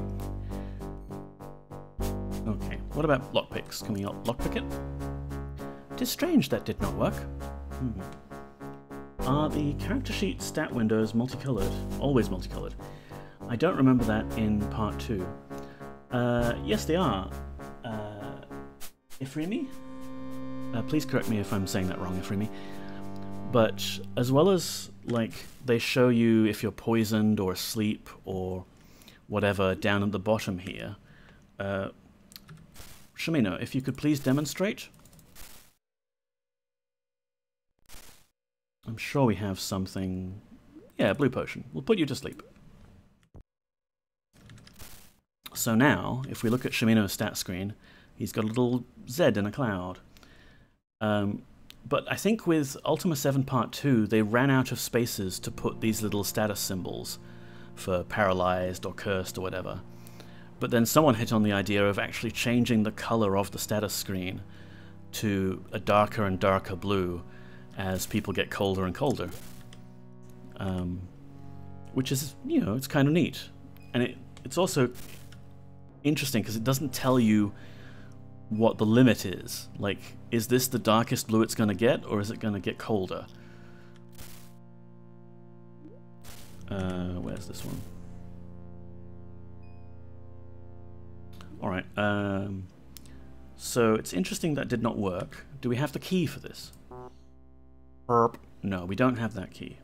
Okay, what about lockpicks? Can we lockpick it? It is strange that did not work. Are the character sheet stat windows multicolored? Always multicolored. I don't remember that in part 2. Yes, they are. Ifrimi? Please correct me if I'm saying that wrong, Ifrimi. But as well as, like, they show you if you're poisoned or asleep or whatever down at the bottom here. Shimino, if you could please demonstrate. I'm sure we have something... yeah, blue potion. We'll put you to sleep. So now, if we look at Shimino's stat screen, he's got a little Z in a cloud. But I think with Ultima 7 Part 2, they ran out of spaces to put these little status symbols for paralyzed or cursed or whatever. But then someone hit on the idea of actually changing the color of the status screen to a darker and darker blue as people get colder and colder. Which is, you know, it's kind of neat. And it's also interesting because it doesn't tell you what the limit is. Like, is this the darkest blue it's going to get, or is it going to get colder? Where's this one? Alright, so it's interesting that did not work. Do we have the key for this? No, we don't have that key.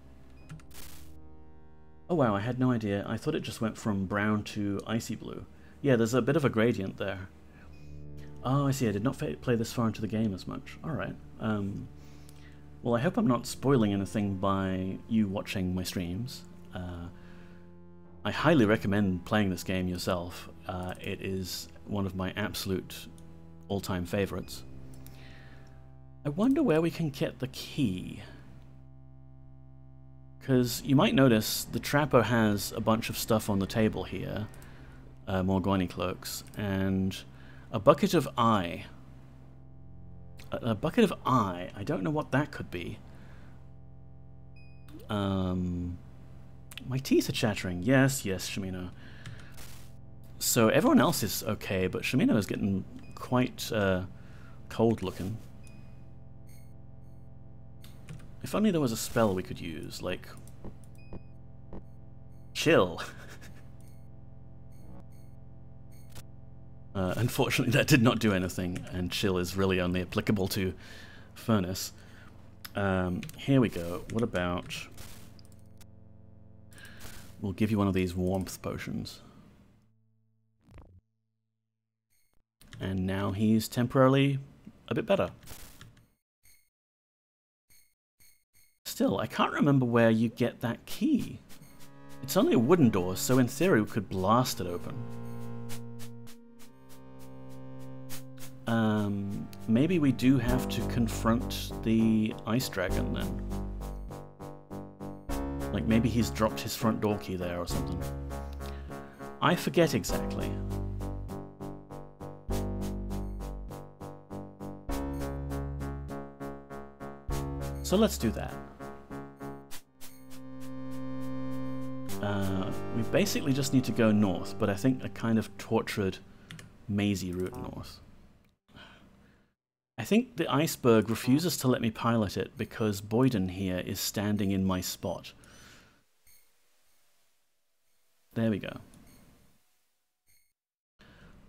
Oh wow, I had no idea. I thought it just went from brown to icy blue. Yeah, there's a bit of a gradient there. Oh, I see, I did not play this far into the game as much. Alright. Well, I hope I'm not spoiling anything by you watching my streams. I highly recommend playing this game yourself. It is one of my absolute all-time favorites. I wonder where we can get the key. Because you might notice the trapper has a bunch of stuff on the table here, more Gwani cloaks, and a bucket of eye. A bucket of eye. I don't know what that could be. My teeth are chattering. Yes, yes, Shamino. So everyone else is okay, but Shamino is getting quite cold looking. If only there was a spell we could use, like chill. Unfortunately, that did not do anything, and chill is really only applicable to furnace. Here we go. What about... We'll give you one of these warmth potions. And now he's temporarily a bit better. Still, I can't remember where you get that key. It's only a wooden door, so in theory we could blast it open. Maybe we do have to confront the ice dragon then. Like maybe he's dropped his front door key there or something. I forget exactly. So let's do that. We basically just need to go north, but I think a kind of tortured, mazy route north. I think the iceberg refuses to let me pilot it because Boyden here is standing in my spot. There we go.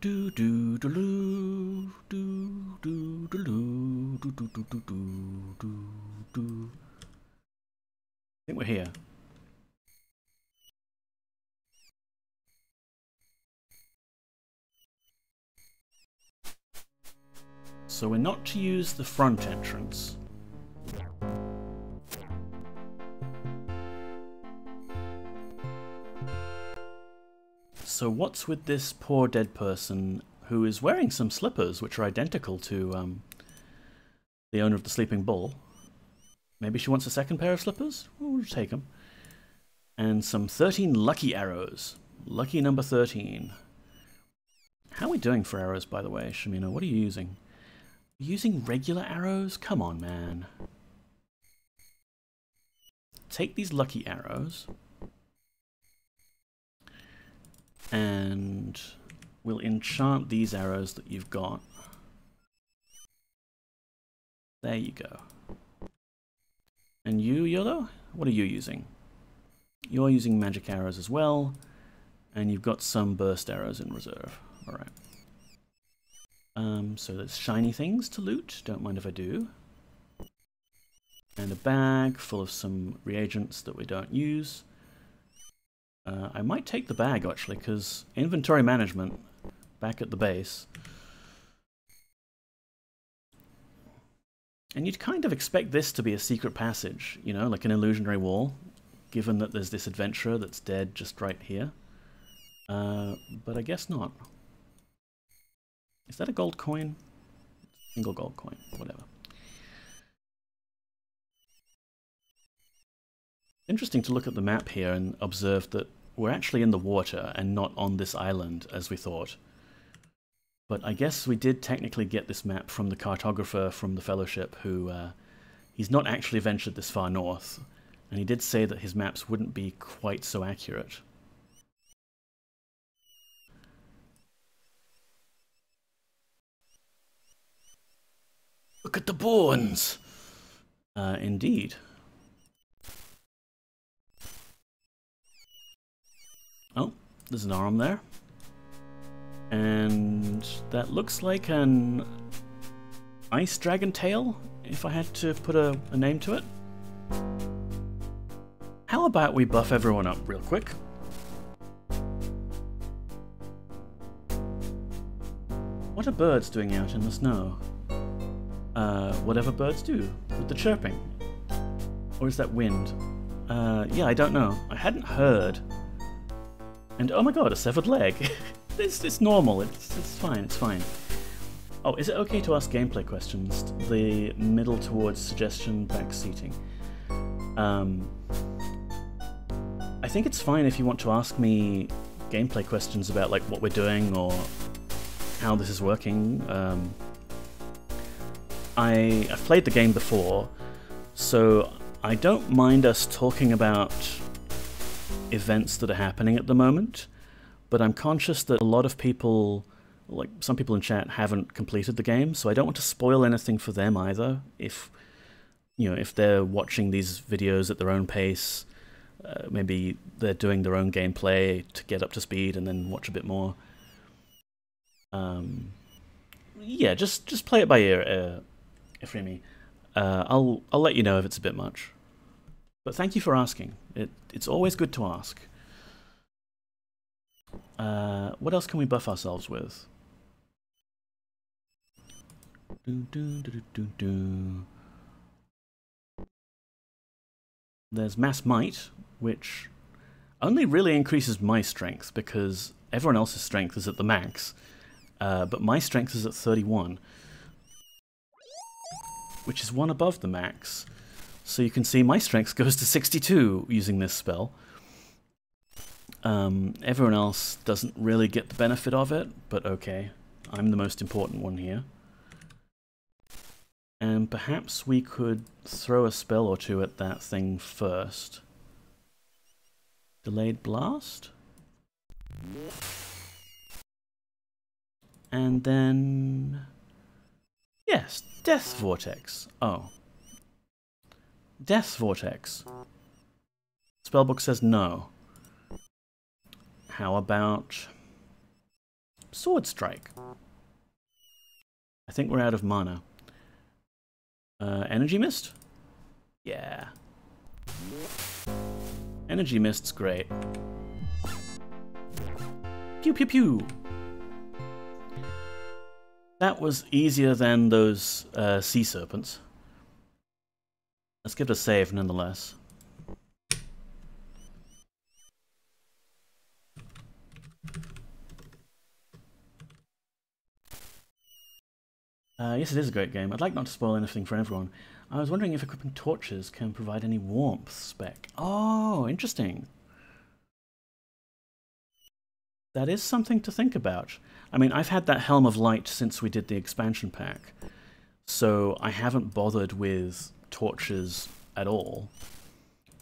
Do do do do do do do do do do do do do. I think we're here. So we're not to use the front entrance. So what's with this poor dead person who is wearing some slippers which are identical to the owner of the sleeping bull? Maybe she wants a second pair of slippers? We'll take them. And some 13 lucky arrows. Lucky number 13. How are we doing for arrows, by the way, Shamino? What are you using? Using regular arrows? Come on, man. Take these lucky arrows. And we'll enchant these arrows that you've got. There you go. And you, Yolo? What are you using? You're using magic arrows as well. And you've got some burst arrows in reserve. Alright. So there's shiny things to loot, don't mind if I do. And a bag full of some reagents that we don't use. I might take the bag actually, because inventory management back at the base. And you'd kind of expect this to be a secret passage, you know, like an illusionary wall, given that there's this adventurer that's dead just right here. But I guess not. Is that a gold coin? Single gold coin, whatever. Interesting to look at the map here and observe that we're actually in the water and not on this island as we thought. But I guess we did technically get this map from the cartographer from the Fellowship who, he's not actually ventured this far north, and he did say that his maps wouldn't be quite so accurate. Look at the bones! Indeed. Oh, there's an arm there. And that looks like an ice dragon tail, if I had to put a name to it. How about we buff everyone up real quick? What are birds doing out in the snow? Whatever birds do, with the chirping. Or is that wind? Yeah, I don't know. I hadn't heard. And oh my god, a severed leg. It's normal, it's fine, it's fine. Oh, is it okay to ask gameplay questions? The middle towards suggestion back seating. think it's fine if you want to ask me gameplay questions about like what we're doing or how this is working. I've played the game before, so I don't mind us talking about events that are happening at the moment, but I'm conscious that a lot of people, like some people in chat, haven't completed the game, so I don't want to spoil anything for them either. If they're watching these videos at their own pace, maybe they're doing their own gameplay to get up to speed and then watch a bit more. Yeah, just play it by ear, Ifrimi. I'll let you know if it's a bit much. But thank you for asking. It's always good to ask. What else can we buff ourselves with? There's Mass Might, which only really increases my strength because everyone else's strength is at the max, but my strength is at 31, which is one above the max. So you can see my strength goes to 62 using this spell. Everyone else doesn't really get the benefit of it, but okay, I'm the most important one here. And perhaps we could throw a spell or two at that thing first. Delayed Blast? And then... yes, Death Vortex. Oh. Death Vortex. Spellbook says no. How about Sword Strike? I think we're out of mana. Energy Mist? Yeah. Energy Mist's great. Pew pew pew! That was easier than those sea serpents. Let's give it a save nonetheless. Yes, it is a great game. I'd like not to spoil anything for everyone. I was wondering if equipping torches can provide any warmth spec. Oh, interesting. That is something to think about. I mean, I've had that Helm of Light since we did the expansion pack, so I haven't bothered with torches at all.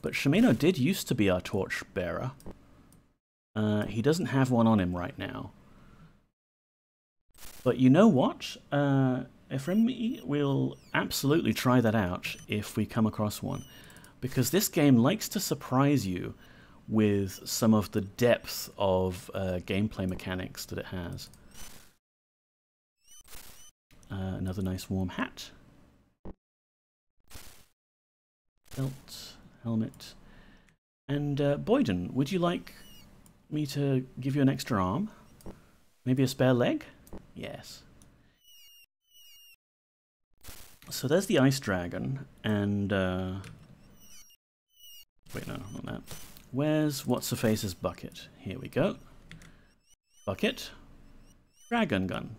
But Shimeno did used to be our torch bearer. He doesn't have one on him right now. But you know what? Ifrimi will absolutely try that out if we come across one, because this game likes to surprise you with some of the depth of gameplay mechanics that it has. Another nice warm hat. Belt, helmet. And Boyden, would you like me to give you an extra arm? Maybe a spare leg? Yes. So there's the ice dragon, and wait, no, not that. Where's what's-her-face's bucket? Here we go. Bucket. Dragon gun.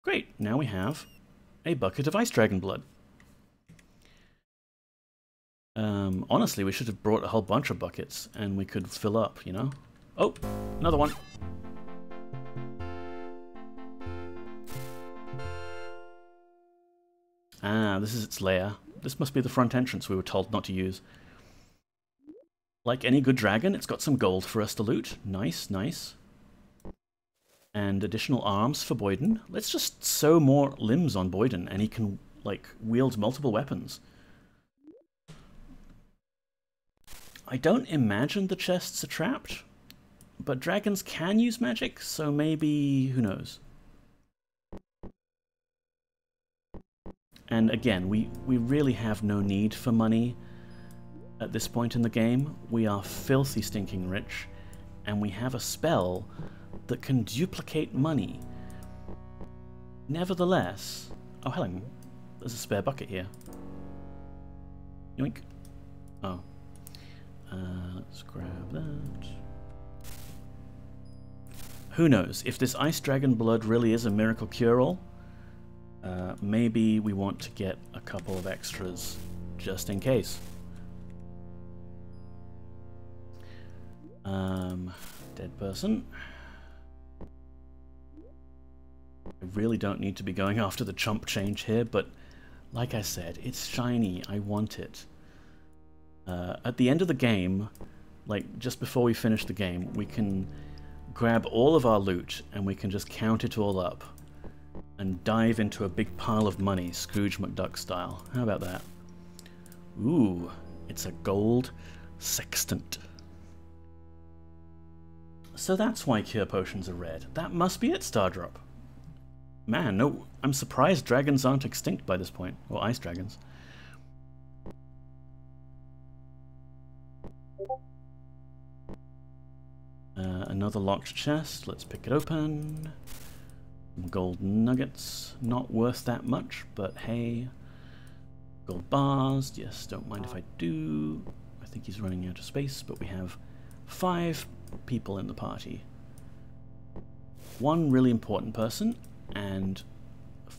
Great, now we have a bucket of ice dragon blood. Honestly, we should have brought a whole bunch of buckets, and we could fill up, you know? Oh, another one. Ah, this is its lair. This must be the front entrance we were told not to use. Like any good dragon, it's got some gold for us to loot. Nice, nice. And additional arms for Boyden. Let's just sew more limbs on Boyden, and he can, like, wield multiple weapons. I don't imagine the chests are trapped, but dragons can use magic, so maybe, who knows. And again, we really have no need for money at this point in the game. We are filthy stinking rich, and we have a spell that can duplicate money. Nevertheless... oh, hello. There's a spare bucket here. Yoink. Oh. Let's grab that. Who knows? If this ice dragon blood really is a miracle cure-all, maybe we want to get a couple of extras just in case. Dead person. I really don't need to be going after the chump change here, but like I said, it's shiny. I want it. At the end of the game, like just before we finish the game, we can grab all of our loot and we can just count it all up and dive into a big pile of money, Scrooge McDuck style. How about that? Ooh, it's a gold sextant. So that's why cure potions are red. That must be it, Stardrop. Man, no, I'm surprised dragons aren't extinct by this point, or ice dragons. Another locked chest, let's pick it open. Some gold nuggets, not worth that much, but hey. Gold bars, yes, don't mind if I do. I think he's running out of space, but we have 5 people in the party. 1 really important person, and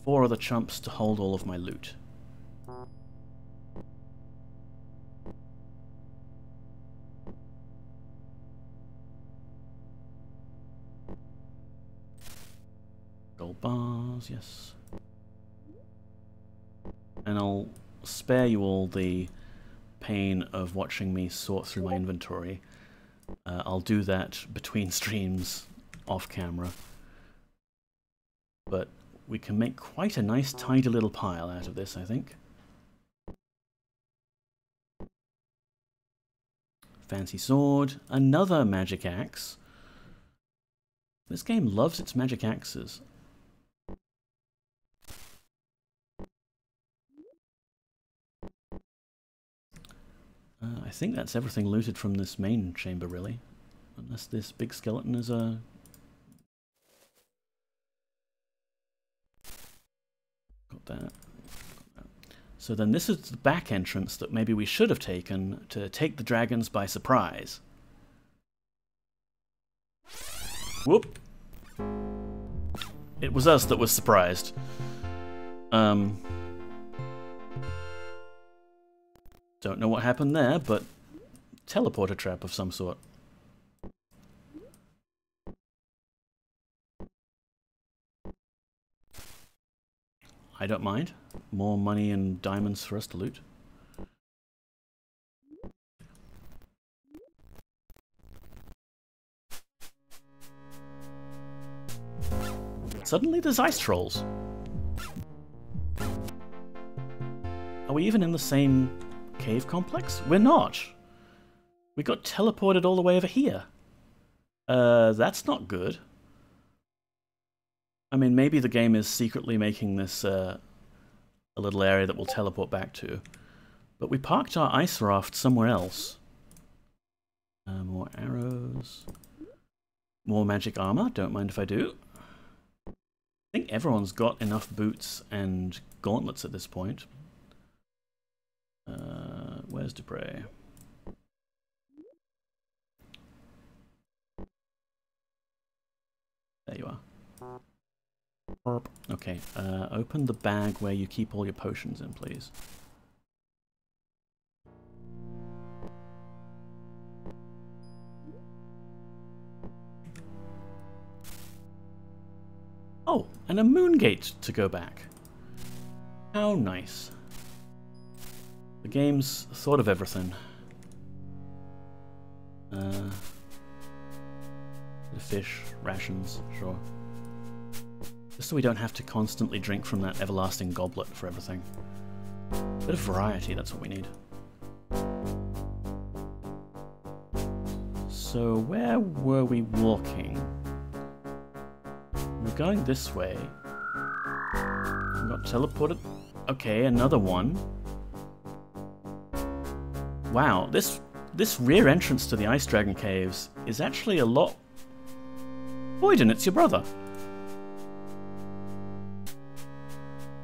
4 other chumps to hold all of my loot. Gold bars, yes. And I'll spare you all the pain of watching me sort through my inventory. I'll do that between streams, off camera. But we can make quite a nice tidy little pile out of this, I think. Fancy sword, another magic axe. This game loves its magic axes. I think that's everything looted from this main chamber, really. Unless this big skeleton is a... Got that. So then this is the back entrance that maybe we should have taken to take the dragons by surprise. Whoop! It was us that was surprised. Don't know what happened there, but teleporter trap of some sort. I don't mind. More money and diamonds for us to loot. Suddenly there's ice trolls. Are we even in the same cave complex? We're not. We got teleported all the way over here. That's not good. I mean, maybe the game is secretly making this a little area that we'll teleport back to. But we parked our ice raft somewhere else. More arrows. More magic armor. Don't mind if I do. I think everyone's got enough boots and gauntlets at this point. Where's Dupree? There you are. Okay, open the bag where you keep all your potions in, please. Oh, and a moon gate to go back. How nice. The game's thought of everything. The fish, rations, sure. Just so we don't have to constantly drink from that everlasting goblet for everything. Bit of variety, that's what we need. So where were we walking? We're going this way. We got teleported. Okay, another one. Wow, this rear entrance to the Ice Dragon Caves is actually a lot... Boyden, it's your brother.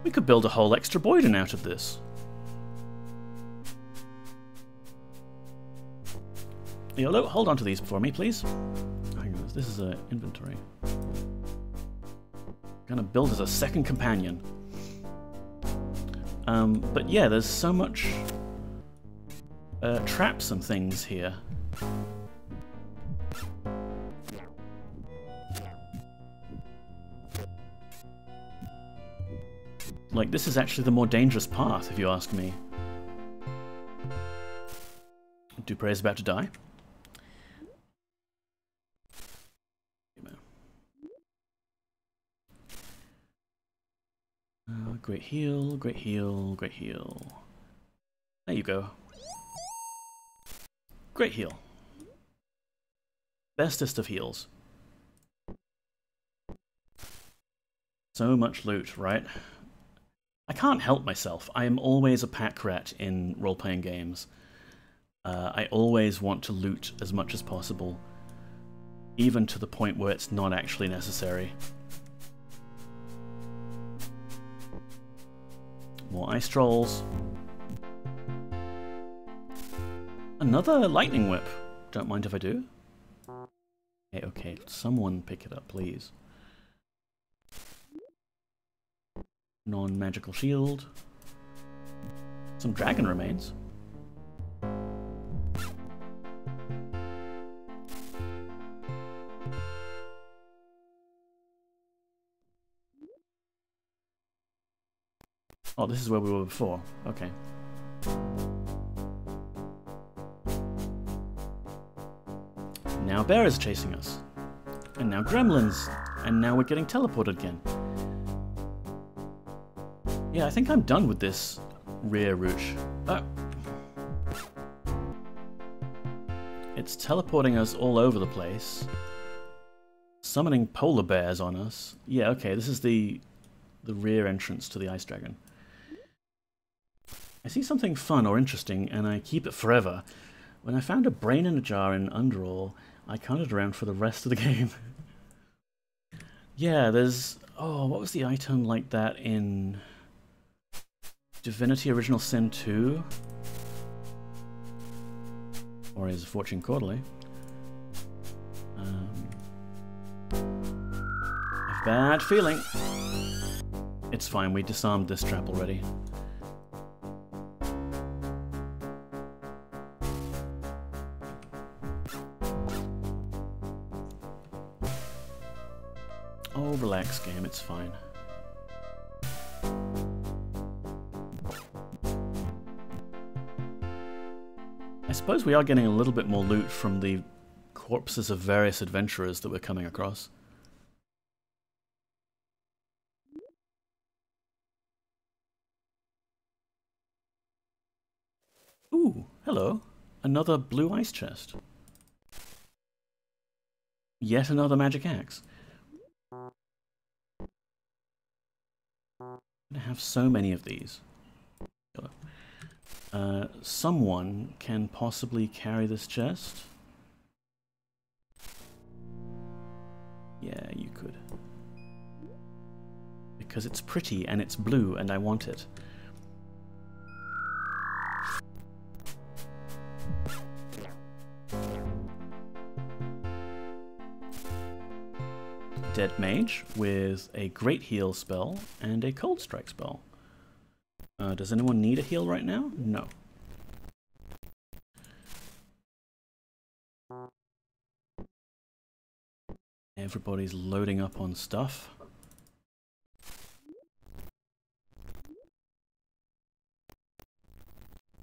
We could build a whole extra Boyden out of this. YOLO, hold on to these for me, please. Hang on, this is an inventory. Gonna build as a second companion. But yeah, there's so much... traps and things here. Like, this is actually the more dangerous path, if you ask me. Dupré is about to die. Great heal, great heal, great heal. There you go. Great heal. Bestest of heals. So much loot, right? I can't help myself. I am always a pack rat in role-playing games. I always want to loot as much as possible, even to the point where it's not actually necessary. More ice trolls. Another lightning whip. Don't mind if I do. Okay, okay, someone pick it up, please. Non-magical shield. Some dragon remains. Oh, this is where we were before. Okay. Now bear is chasing us. And now gremlins. And now we're getting teleported again. Yeah, I think I'm done with this rear route. Oh. It's teleporting us all over the place. Summoning polar bears on us. Yeah, okay, this is the rear entrance to the ice dragon. I see something fun or interesting, and I keep it forever. When I found a brain in a jar in Underall, I counted around for the rest of the game. Yeah, there's... Oh, what was the item like that in Divinity Original Sin 2? Or is Fortune Quarterly? I have a bad feeling. It's fine, we disarmed this trap already. Oh, relax, game, it's fine. I suppose we are getting a little bit more loot from the corpses of various adventurers that we're coming across. Ooh, hello. Another blue ice chest. Yet another magic axe. I have so many of these. Someone can possibly carry this chest. Yeah, you could. Because it's pretty and it's blue and I want it. Dead Mage with a Great Heal spell and a Cold Strike spell. Does anyone need a heal right now? No. Everybody's loading up on stuff.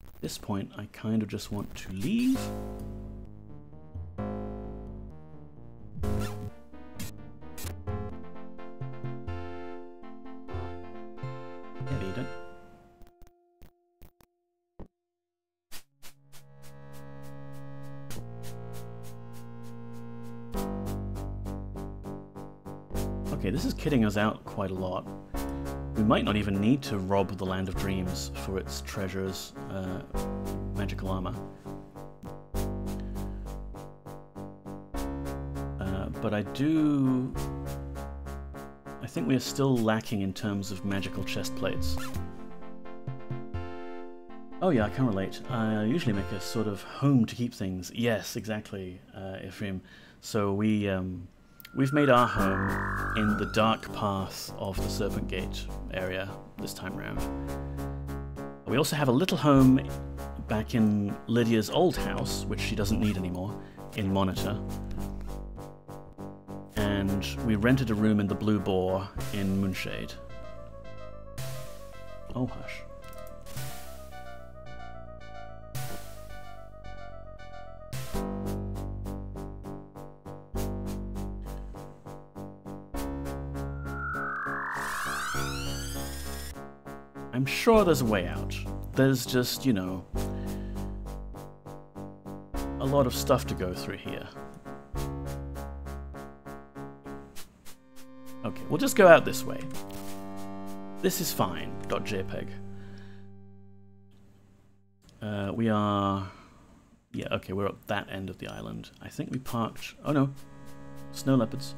At this point, I kind of just want to leave. Okay, this is kitting us out quite a lot. We might not even need to rob the Land of Dreams for its treasures, magical armor. But I think we are still lacking in terms of magical chest plates. Oh yeah, I can relate. I usually make a sort of home to keep things. Yes, exactly, Ephraim. So we've made our home in the dark path of the Serpent Gate area this time round. We also have a little home back in Lydia's old house, which she doesn't need anymore, in Monitor. And we rented a room in the Blue Boar in Moonshade. Oh, hush. I'm sure there's a way out. There's just, you know, a lot of stuff to go through here. Okay, we'll just go out this way. This is fine, .jpg. We are... Yeah, okay, we're at that end of the island. I think we parked... Oh no, snow leopards.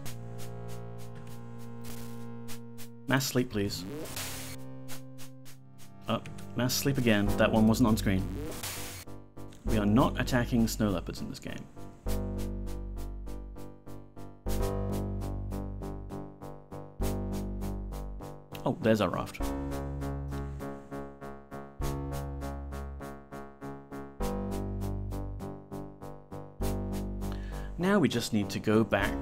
Mass sleep, please. Oh, mass sleep again. That one wasn't on screen. We are not attacking snow leopards in this game. Oh, there's our raft. Now we just need to go back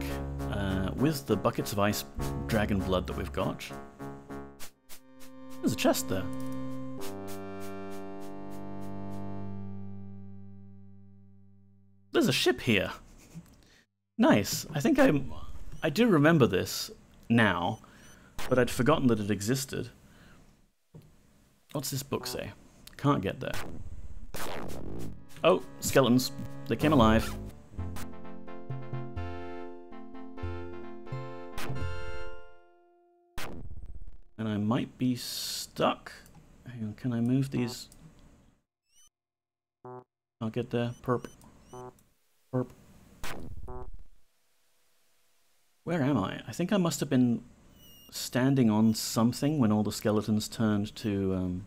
with the buckets of ice dragon blood that we've got. There's a chest there. There's a ship here. Nice. I think I do remember this now, but I'd forgotten that it existed. What's this book say? Can't get there. Oh, skeletons. They came alive. And I might be stuck. Hang on, can I move these? I'll get there. Perp. Perp. Where am I? I think I must have been standing on something when all the skeletons turned to...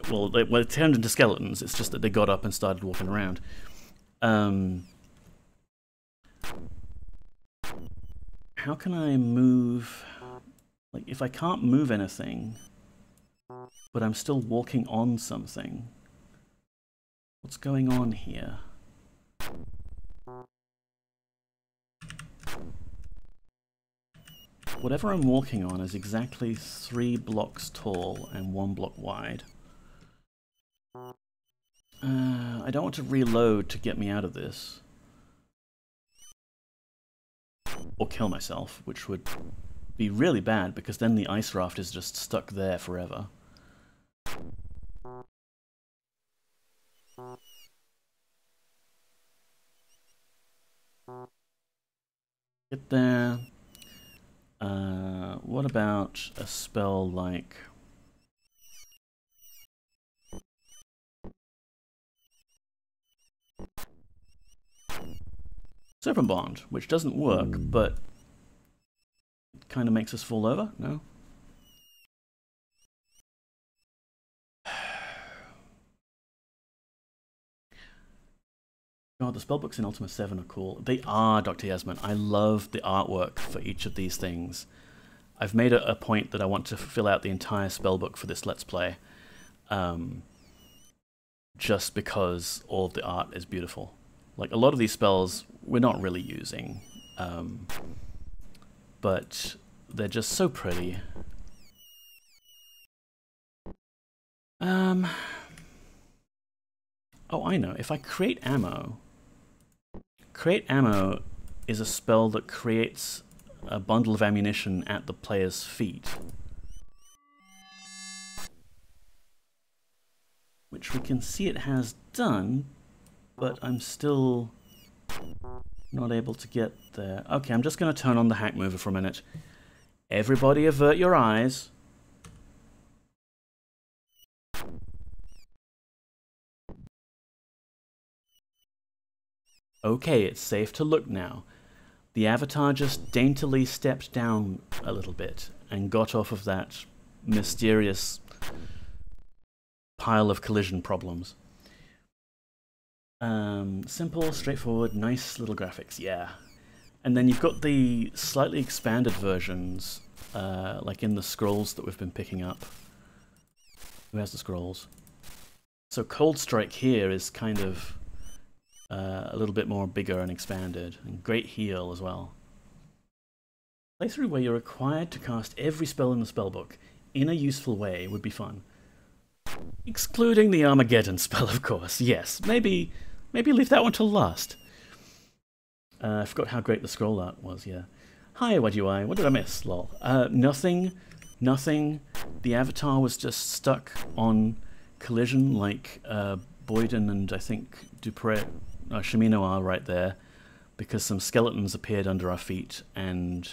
well, they turned into skeletons. It's just that they got up and started walking around. How can I move... Like, if I can't move anything, but I'm still walking on something, what's going on here? Whatever I'm walking on is exactly 3 blocks tall and 1 block wide. I don't want to reload to get me out of this. Or kill myself, which would be really bad, because then the ice raft is just stuck there forever. Get there. What about a spell like... Serpent Bond, which doesn't work, but kind of makes us fall over? No? God, the spellbooks in Ultima 7 are cool. They are, Dr. Yasmin. I love the artwork for each of these things. I've made a point that I want to fill out the entire spellbook for this Let's Play. Just because all of the art is beautiful. Like, a lot of these spells we're not really using. But they're just so pretty. Oh, I know. If I create ammo... Create ammo is a spell that creates a bundle of ammunition at the player's feet. Which we can see it has done, but I'm still not able to get there. Okay, I'm just going to turn on the hack mover for a minute. Everybody avert your eyes. Okay, it's safe to look now. The avatar just daintily stepped down a little bit and got off of that mysterious pile of collision problems. Simple, straightforward, nice little graphics, yeah. And then you've got the slightly expanded versions, like in the scrolls that we've been picking up. Who has the scrolls? So Cold Strike here is kind of a little bit more bigger and expanded, and Great Heal as well. Playthrough where you're required to cast every spell in the spellbook in a useful way would be fun. Excluding the Armageddon spell, of course. Yes, maybe leave that one till last. I forgot how great the scroll art was, yeah. Hi, what did I miss? Lol. Nothing. The avatar was just stuck on collision like Boyden and I think Shimino are right there, because some skeletons appeared under our feet, and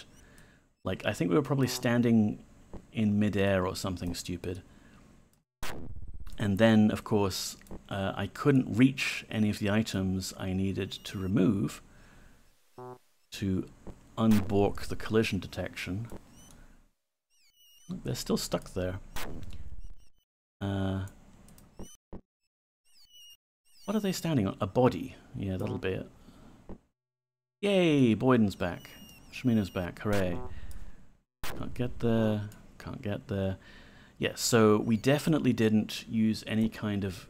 like I think we were probably standing in midair or something stupid. And then, of course, I couldn't reach any of the items I needed to remove to unbork the collision detection. They're still stuck there. What are they standing on? A body. Yeah, that'll be it. Yay! Boyden's back. Shmina's back. Hooray. Can't get there. Can't get there. Yes, so we definitely didn't use any kind of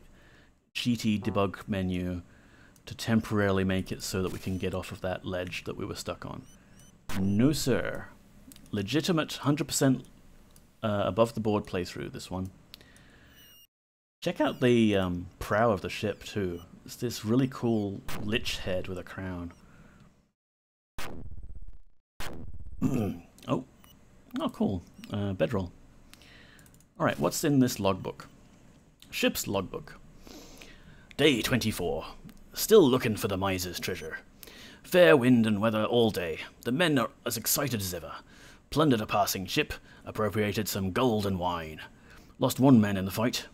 cheaty debug menu to temporarily make it so that we can get off of that ledge that we were stuck on. No, sir. Legitimate 100% above the board playthrough, this one. Check out the prow of the ship, too. It's this really cool lich head with a crown. Oh, cool. Bedroll. Alright, what's in this logbook? Ship's logbook. Day 24. Still looking for the miser's treasure. Fair wind and weather all day. The men are as excited as ever. Plundered a passing ship, appropriated some gold and wine. Lost one man in the fight.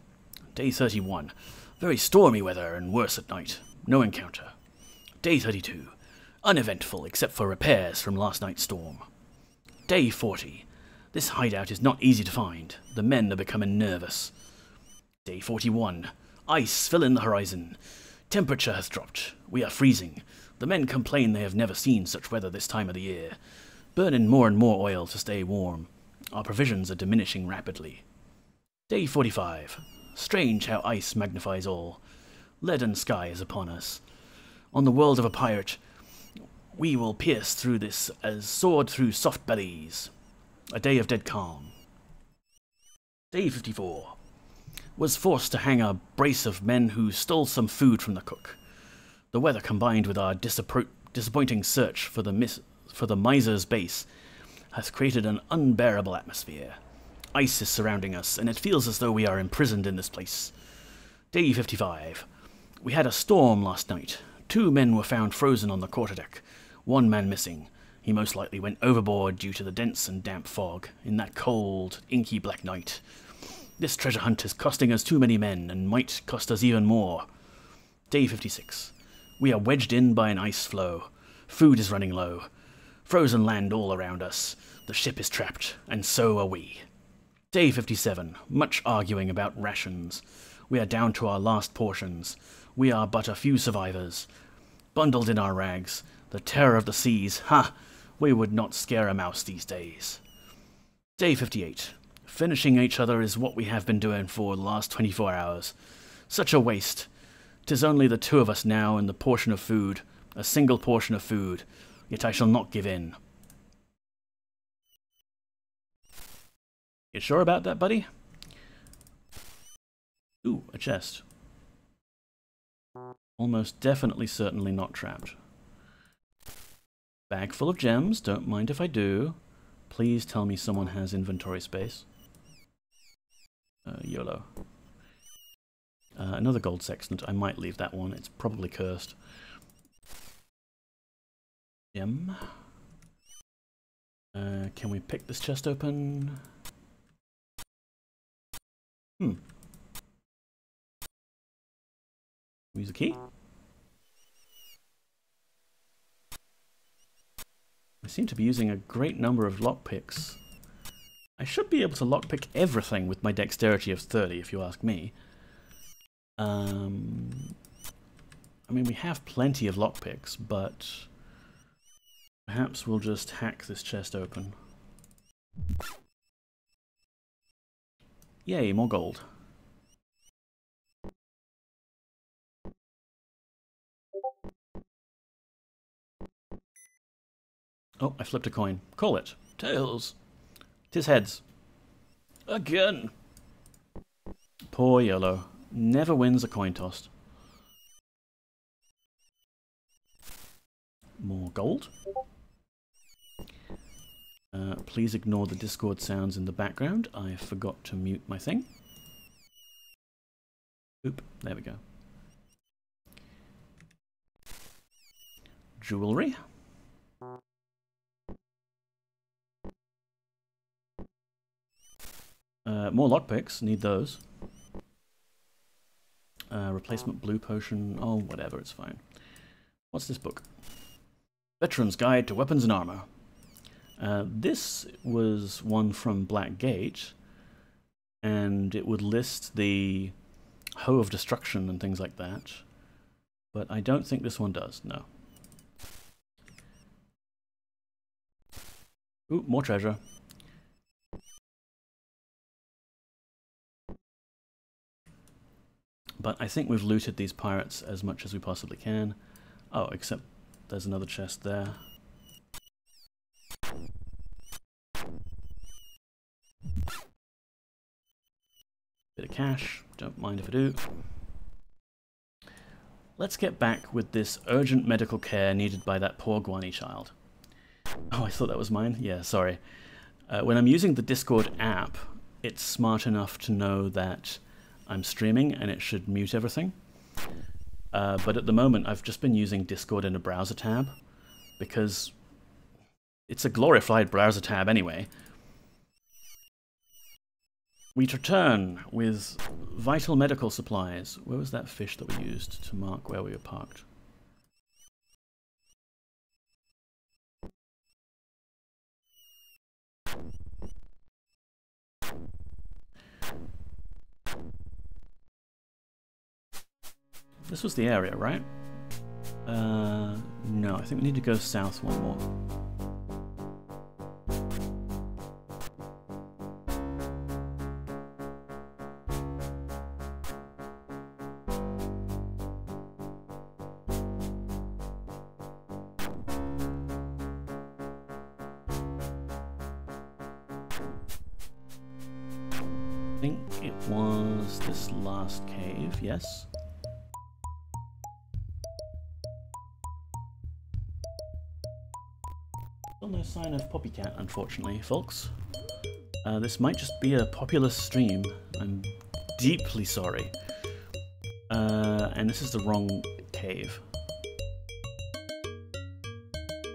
Day 31. Very stormy weather and worse at night. No encounter. Day 32. Uneventful except for repairs from last night's storm. Day 40. This hideout is not easy to find. The men are becoming nervous. Day 41. Ice filling the horizon. Temperature has dropped. We are freezing. The men complain they have never seen such weather this time of the year. Burning more and more oil to stay warm. Our provisions are diminishing rapidly. Day 45. Strange how ice magnifies all. Leaden sky is upon us. On the world of a pirate, we will pierce through this as sword through soft bellies. A day of dead calm. Day 54. Was forced to hang a brace of men who stole some food from the cook. The weather combined with our disappointing search for the miser's base has created an unbearable atmosphere. Ice is surrounding us, and it feels as though we are imprisoned in this place. Day 55. We had a storm last night. 2 men were found frozen on the quarterdeck. 1 man missing. He most likely went overboard due to the dense and damp fog in that cold, inky black night. This treasure hunt is costing us too many men, and might cost us even more. Day 56. We are wedged in by an ice floe. Food is running low. Frozen land all around us. The ship is trapped, and so are we. Day 57. Much arguing about rations. We are down to our last portions. We are but a few survivors. Bundled in our rags. The terror of the seas. Ha! We would not scare a mouse these days. Day 58. Finishing each other is what we have been doing for the last 24 hours. Such a waste. 'Tis only the 2 of us now and the portion of food. A single portion of food. Yet I shall not give in. You sure about that, buddy? Ooh, a chest. Almost definitely certainly not trapped. Bag full of gems, don't mind if I do. Please tell me someone has inventory space. YOLO. Another gold sextant. I might leave that one. It's probably cursed. Gem. Can we pick this chest open? Use the key. I seem to be using a great number of lockpicks. I should be able to lockpick everything with my dexterity of 30, if you ask me. I mean, we have plenty of lockpicks, but perhaps we'll just hack this chest open. Yay, more gold. Oh, I flipped a coin. Call it. Tails. 'Tis heads. Again. Poor yellow. Never wins a coin toss. More gold. Please ignore the Discord sounds in the background. I forgot to mute my thing. Oop, there we go. Jewelry. More lockpicks, need those. Replacement blue potion, oh whatever, it's fine. What's this book? Veteran's Guide to Weapons and Armor. This was one from Blackgate, and it would list the Hoe of Destruction and things like that, but I don't think this one does, no. Ooh, more treasure. But I think we've looted these pirates as much as we possibly can. Oh, except there's another chest there. Bit of cash, don't mind if I do. Let's get back with this urgent medical care needed by that poor Gwani child. Oh, I thought that was mine? Yeah, sorry. When I'm using the Discord app, it's smart enough to know that I'm streaming and it should mute everything. But at the moment I've just been using Discord in a browser tab because it's a glorified browser tab anyway. We return with vital medical supplies. Where was that fish that we used to mark where we were parked? This was the area, right? No, I think we need to go south one more. I think it was this last cave, yes? Still no sign of Poppycat, unfortunately, folks. This might just be a populous stream. I'm deeply sorry. And this is the wrong cave.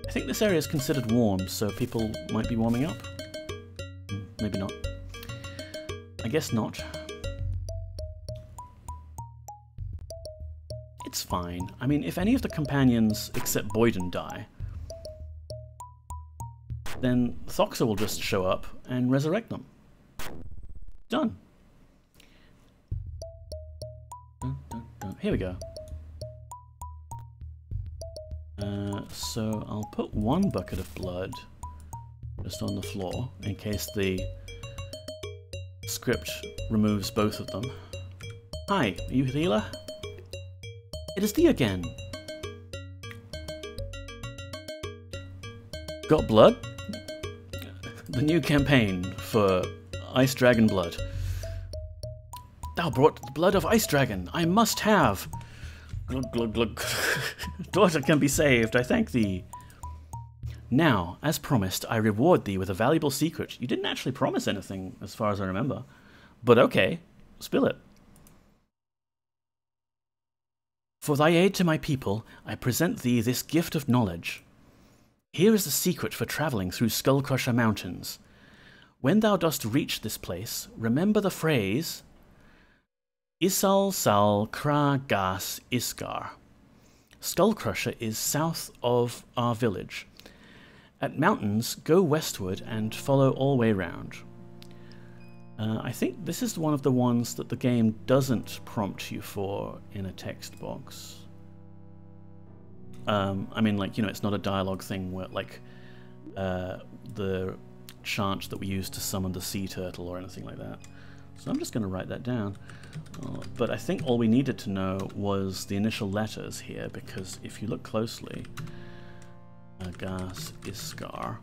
I think this area is considered warm, so people might be warming up. Maybe not. I guess not. It's fine. I mean, if any of the companions except Boyden die, then Thoxa will just show up and resurrect them. Done. Dun, dun, dun. Here we go. So I'll put one bucket of blood just on the floor in case the script removes both of them. Hi, are you the healer? It is thee again. Got blood? The new campaign for Ice Dragon blood. Thou brought the blood of Ice Dragon. I must have. Glug, glug, glug. Daughter can be saved. I thank thee. Now, as promised, I reward thee with a valuable secret. You didn't actually promise anything, as far as I remember. But okay, spill it. For thy aid to my people, I present thee this gift of knowledge. Here is the secret for travelling through Skullcrusher Mountains. When thou dost reach this place, remember the phrase Isal Sal Kra Gas Iskar. Skullcrusher is south of our village. At mountains, go westward and follow all way round. I think this is one of the ones that the game doesn't prompt you for in a text box. I mean, like, you know, it's not a dialogue thing where, like, the chant that we used to summon the sea turtle or anything like that. So I'm just going to write that down. But I think all we needed to know was the initial letters here, because if you look closely, Gas Iskar,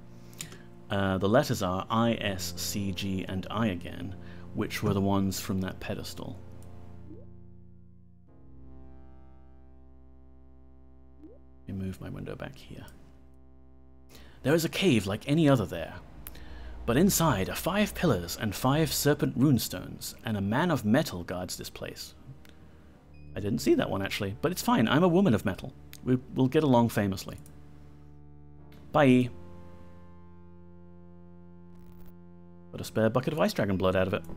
The letters are I, S, C, G, and I again, which were the ones from that pedestal. Let me move my window back here. There is a cave like any other there, but inside are 5 pillars and 5 serpent runestones, and a man of metal guards this place. I didn't see that one actually, but it's fine, I'm a woman of metal. We'll get along famously. Bye. Got a spare bucket of ice dragon blood out of it. Is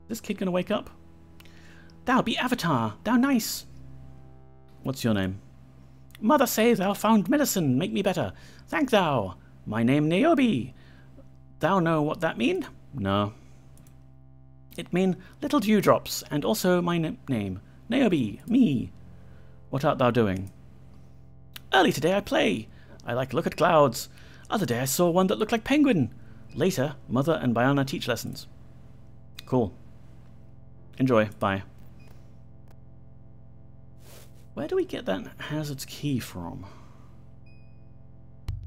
this kid gonna wake up? Thou be Avatar, thou nice. What's your name? Mother say thou found medicine, make me better. Thank thou. My name Niobe. Thou know what that mean? No. It mean little dewdrops, and also my name. Niobe, me. What art thou doing? Early today I play. I like look at clouds. Other day I saw one that looked like penguin. Later, Mother and Bayana teach lessons. Cool. Enjoy. Bye. Where do we get that hazard's key from?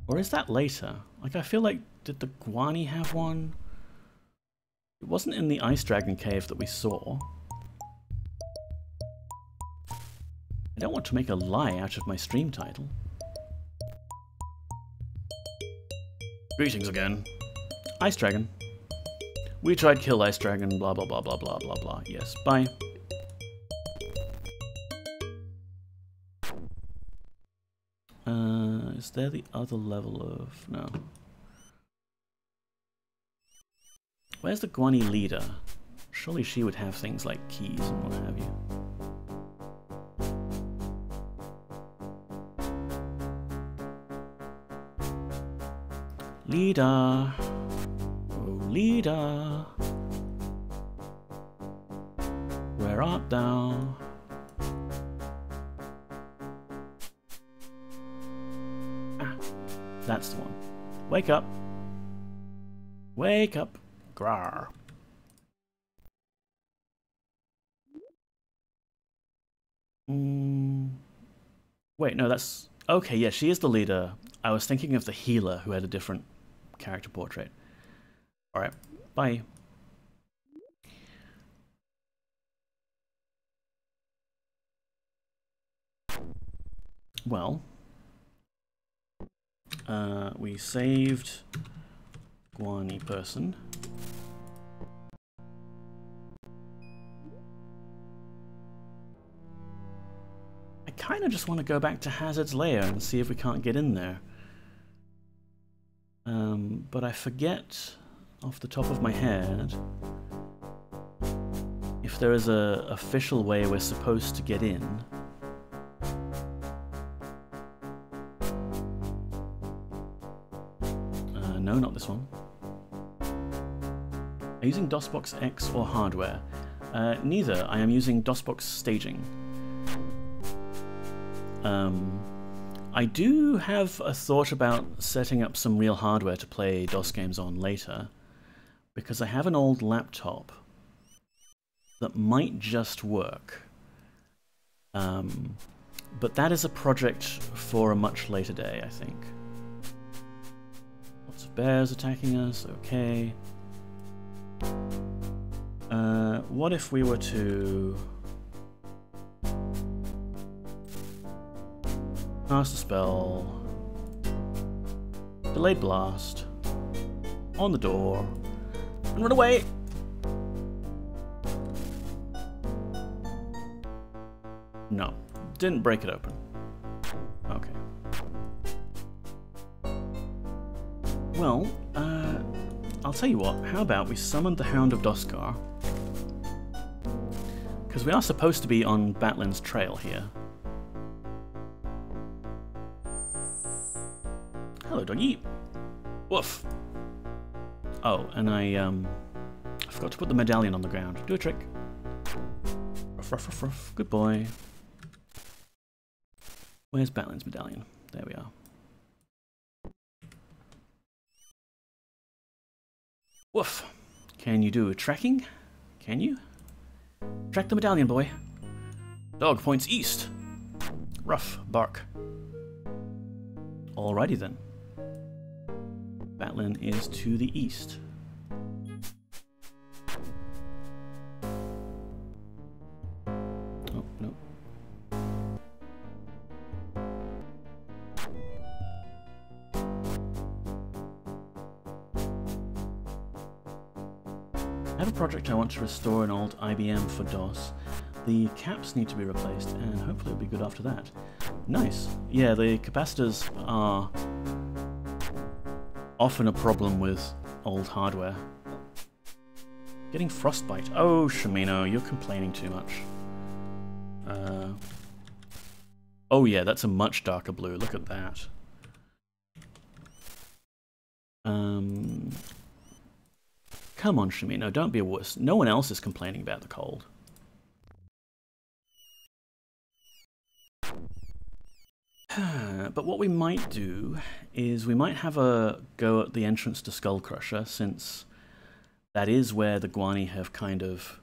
Or is that later? Like, I feel like, did the Gwani have one? It wasn't in the Ice Dragon cave that we saw. I don't want to make a lie out of my stream title. Greetings again. Ice Dragon. We tried kill Ice Dragon, blah blah blah blah blah blah blah. Yes, bye. Is there the other level of... no. Where's the Gwani leader? Surely she would have things like keys and what have you. Leader! Oh, leader! Where art thou? That's the one. Wake up. Wake up. Grar. Wait, no, that's... okay, yeah, she is the leader. I was thinking of the healer who had a different character portrait. Alright, bye. Well... we saved Gwani person. I kind of just want to go back to Hazard's lair and see if we can't get in there. But I forget off the top of my head if there is a official way we're supposed to get in. No, not this one. Are you using DOSBox X or hardware? Neither. I am using DOSBox staging. I do have a thought about setting up some real hardware to play DOS games on later, because I have an old laptop that might just work. But that is a project for a much later day, I think. Lots of bears attacking us, okay. What if we were to cast a spell, delayed blast, on the door, and run away! No, didn't break it open. Okay. Well, I'll tell you what, how about we summon the Hound of Doskar? Because we are supposed to be on Batlin's trail here. Hello, doggy. Woof. Oh, and I forgot to put the medallion on the ground. Do a trick. Ruff, ruff, ruff, ruff. Good boy. Where's Batlin's medallion? There we are. Woof. Can you do a tracking? Can you? Track the medallion, boy. Dog points east. Ruff, bark. Alrighty then. Batlin is to the east. Oh, no. I have a project I want to restore an old IBM for DOS. The caps need to be replaced, and hopefully it'll be good after that. Nice. Yeah, the capacitors are often a problem with old hardware. Getting frostbite. Oh, Shimino, you're complaining too much. Oh yeah, that's a much darker blue. Look at that. Come on, Shimino, don't be a wuss. No one else is complaining about the cold. But what we might do is we might have a go at the entrance to Skull Crusher, since that is where the Gwani have kind of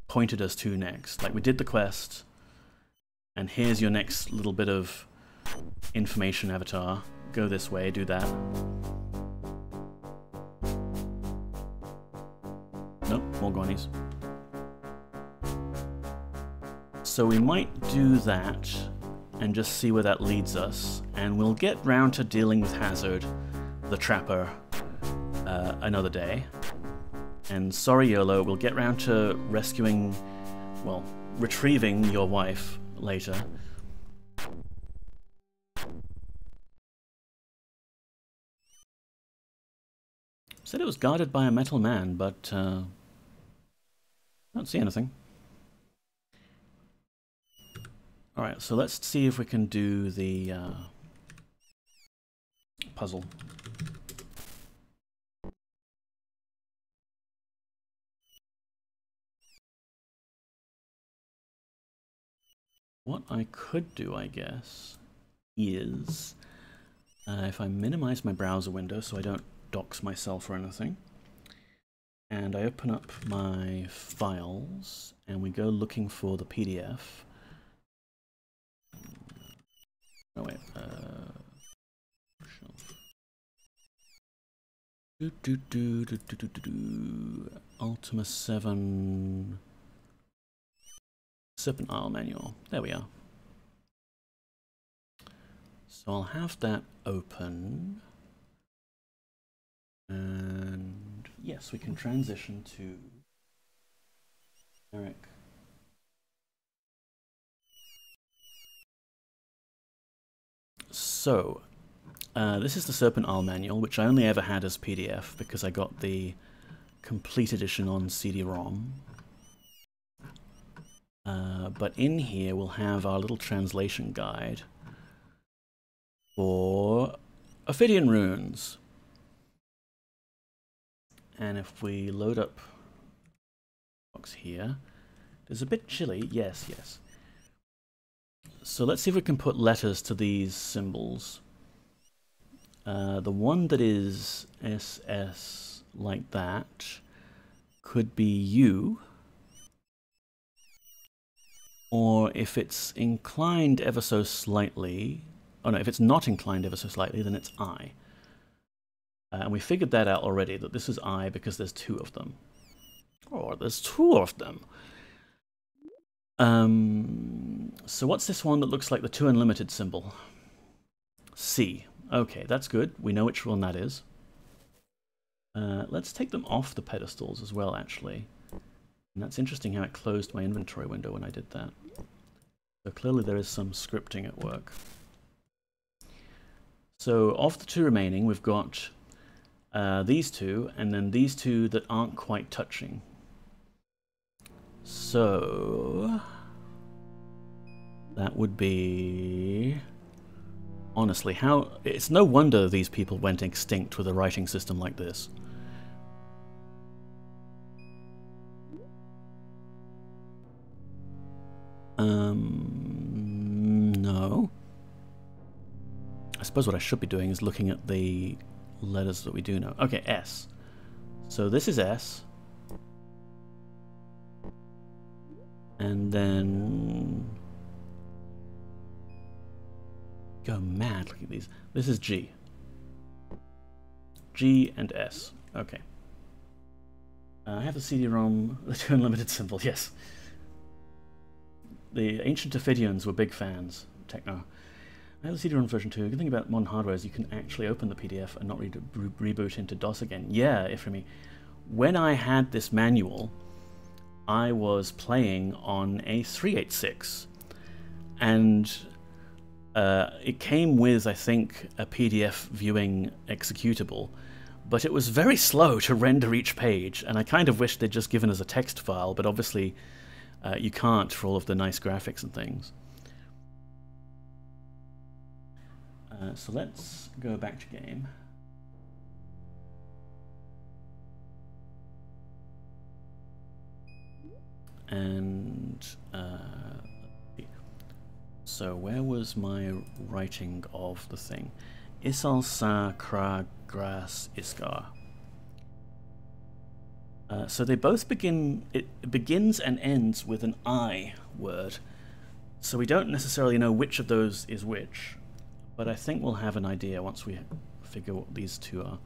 pointed us to next. Like, we did the quest, and here's your next little bit of information avatar. Go this way, do that. Nope, more Gwanis. So we might do that and just see where that leads us, and we'll get round to dealing with Hazard, the Trapper, another day. And sorry, YOLO, we'll get round to rescuing, well, retrieving your wife later. Said it was guarded by a metal man, but I don't see anything. Alright, so let's see if we can do the puzzle. What I could do, I guess, is if I minimize my browser window so I don't dox myself or anything, and I open up my files and we go looking for the PDF. Oh wait, Ultima 7 Serpent manual. There we are. So I'll have that open, and yes, we can transition to Eric. So, this is the Serpent Isle manual, which I only ever had as PDF because I got the complete edition on CD-ROM. But in here we'll have our little translation guide for Ophidian runes. And if we load up box here, it's a bit chilly. Yes, yes. So let's see if we can put letters to these symbols. The one that is SS like that could be U, or if it's inclined ever so slightly, oh no, if it's not inclined ever so slightly, then it's I. And we figured that out already, that this is I because there's two of them. Oh, there's two of them. So what's this one that looks like the 2 Unlimited symbol? C. Okay, that's good. We know which one that is. Let's take them off the pedestals as well, actually. And that's interesting how it closed my inventory window when I did that. So clearly there is some scripting at work. So of the 2 remaining, we've got these 2, and then these 2 that aren't quite touching. So that would be, honestly, how, it's no wonder these people went extinct with a writing system like this. No. I suppose what I should be doing is looking at the letters that we do know. Okay, S. So this is S. And then go mad looking at these. This is G. G and S. Okay. I have the CD-ROM, the 2 Unlimited symbol, yes. The ancient Ophidians were big fans. Techno. I have the CD-ROM version 2. The good thing about modern hardware is you can actually open the PDF and not reboot into DOS again. Yeah, Ifrimi. When I had this manual, I was playing on a 386, and it came with, I think, a PDF viewing executable, but it was very slow to render each page, and I kind of wish they'd just given us a text file, but obviously you can't for all of the nice graphics and things. So let's go back to game. And so where was my writing of the thing? Isal sa kra gras iskar. So they both begin, it begins and ends with an I word. So we don't necessarily know which of those is which, but I think we'll have an idea once we figure what these two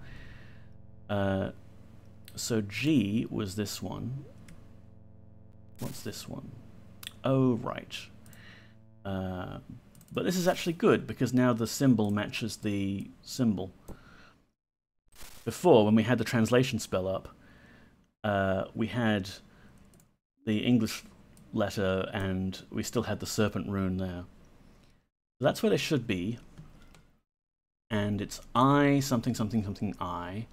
are. So G was this one. What's this one? Oh, right. But this is actually good, because now the symbol matches the symbol. Before, when we had the translation spell up, we had the English letter, and we still had the Serpent rune there. So that's where they should be. And it's I, something, something, something, I.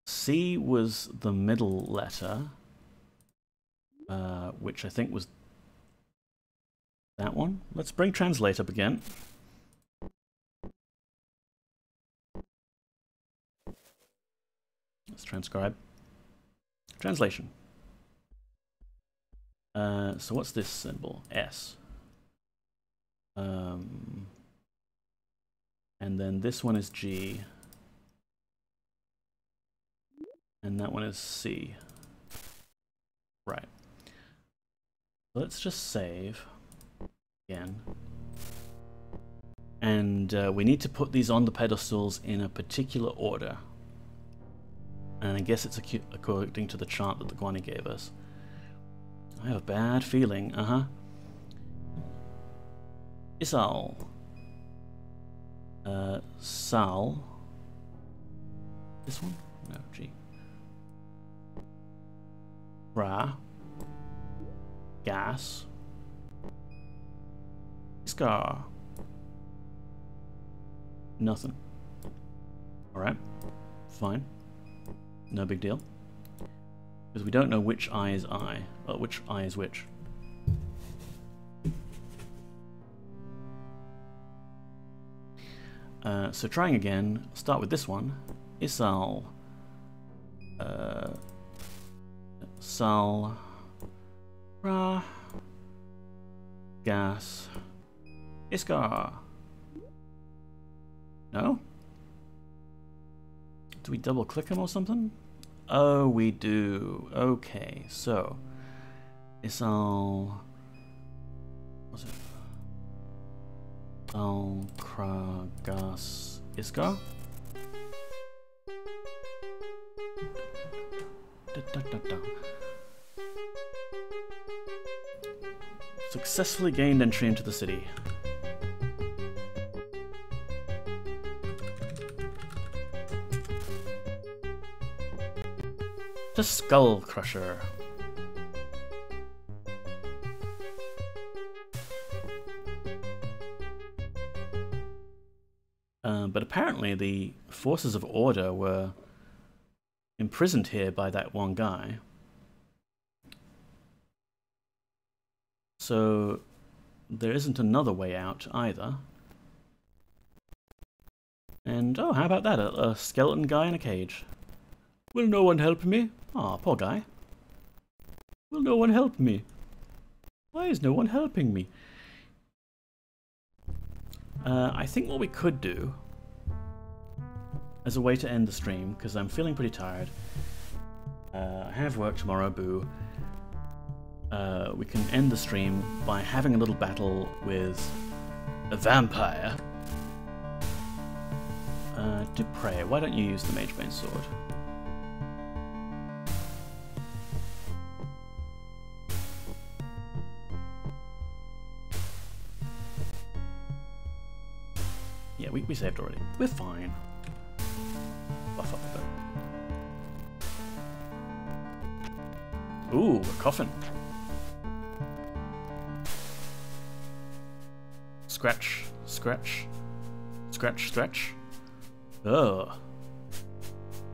C was the middle letter, which I think was that one. Let's bring translate up again. Let's transcribe. Translation. So what's this symbol? S. And then this one is G. And that one is C. Right. Let's just save again. And we need to put these on the pedestals in a particular order. And I guess it's according to the chart that the Gwani gave us. I have a bad feeling. Isal. Sal. This one? No, G. Ra. Gas. Scar. Nothing. Alright. Fine. No big deal. Because we don't know which I is I. Which I is which. So trying again, start with this one. Isal. Sal. Ra. Gas. Iskar. No? Do we double click him or something? Oh, we do. Okay, so Isal. What's it? Al Kragas Iskar. Successfully gained entry into the city. The Skull Crusher. But apparently the forces of order were imprisoned here by that one guy. So there isn't another way out either. And oh, how about that? A skeleton guy in a cage. Will no one help me? Aw, poor guy. Will no one help me? Why is no one helping me? I think what we could do as a way to end the stream, because I'm feeling pretty tired. I have work tomorrow, boo. We can end the stream by having a little battle with a vampire. Dupre, why don't you use the Magebane sword? Yeah, we saved already. We're fine. Buff up a bit. Ooh, a coffin. Scratch, scratch, scratch, scratch. Oh,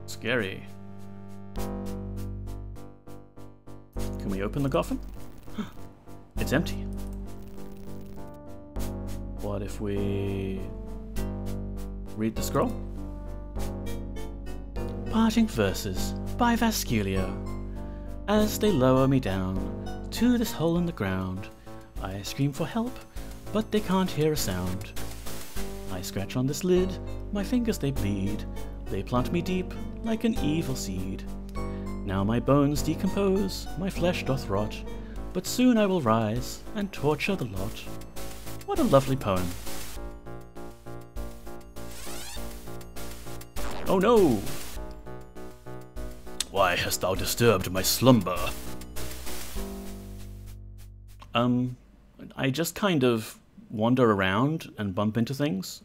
scary. Can we open the coffin? It's empty. What if we read the scroll? Parting verses by Vasculio. As they lower me down to this hole in the ground, I scream for help, but they can't hear a sound. I scratch on this lid, my fingers they bleed, they plant me deep like an evil seed. Now my bones decompose, my flesh doth rot, but soon I will rise and torture the lot. What a lovely poem. Oh no! Why hast thou disturbed my slumber? I just kind of wander around and bump into things.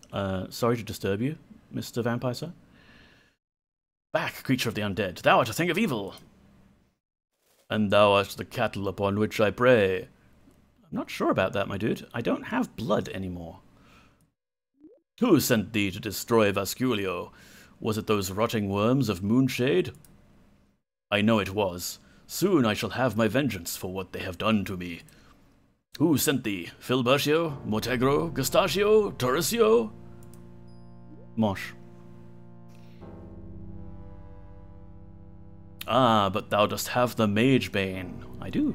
Sorry to disturb you, Mr. Vampire Sir. Back, creature of the undead, thou art a thing of evil! And thou art the cattle upon which I prey. I'm not sure about that, my dude. I don't have blood anymore. Who sent thee to destroy Vasculio? Was it those rotting worms of Moonshade? I know it was. Soon I shall have my vengeance for what they have done to me. Who sent thee? Filbertio? Montegro? Gustachio? Taurusio? Mosh. Ah, but thou dost have the Magebane. I do.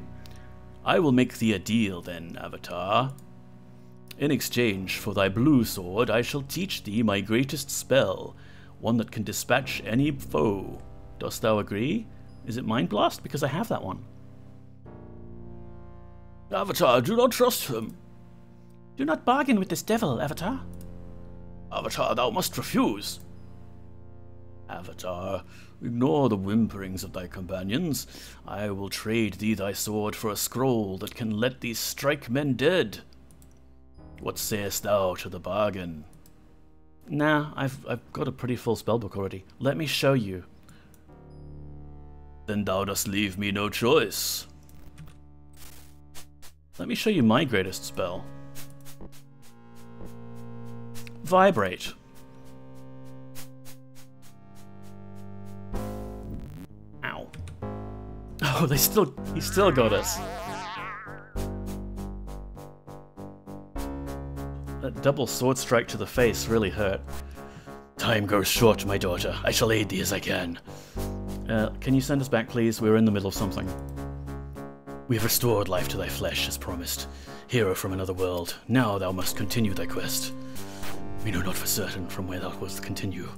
I will make thee a deal then, Avatar. In exchange for thy blue sword, I shall teach thee my greatest spell, one that can dispatch any foe. Dost thou agree? Is it Mind Blast? Because I have that one. Avatar, do not trust him. Do not bargain with this devil, Avatar. Avatar, thou must refuse. Avatar, ignore the whimperings of thy companions. I will trade thee thy sword for a scroll that can let thee strike men dead. What sayest thou to the bargain? Nah, I've got a pretty full spellbook already. Let me show you. Then thou dost leave me no choice. Let me show you my greatest spell. Vibrate. Ow. Oh, he still got us. That double sword strike to the face really hurt. Time grows short, my daughter. I shall aid thee as I can. Can you send us back, please? We're in the middle of something. We have restored life to thy flesh, as promised. Hero from another world, now thou must continue thy quest. We know not for certain from where thou wilt continue.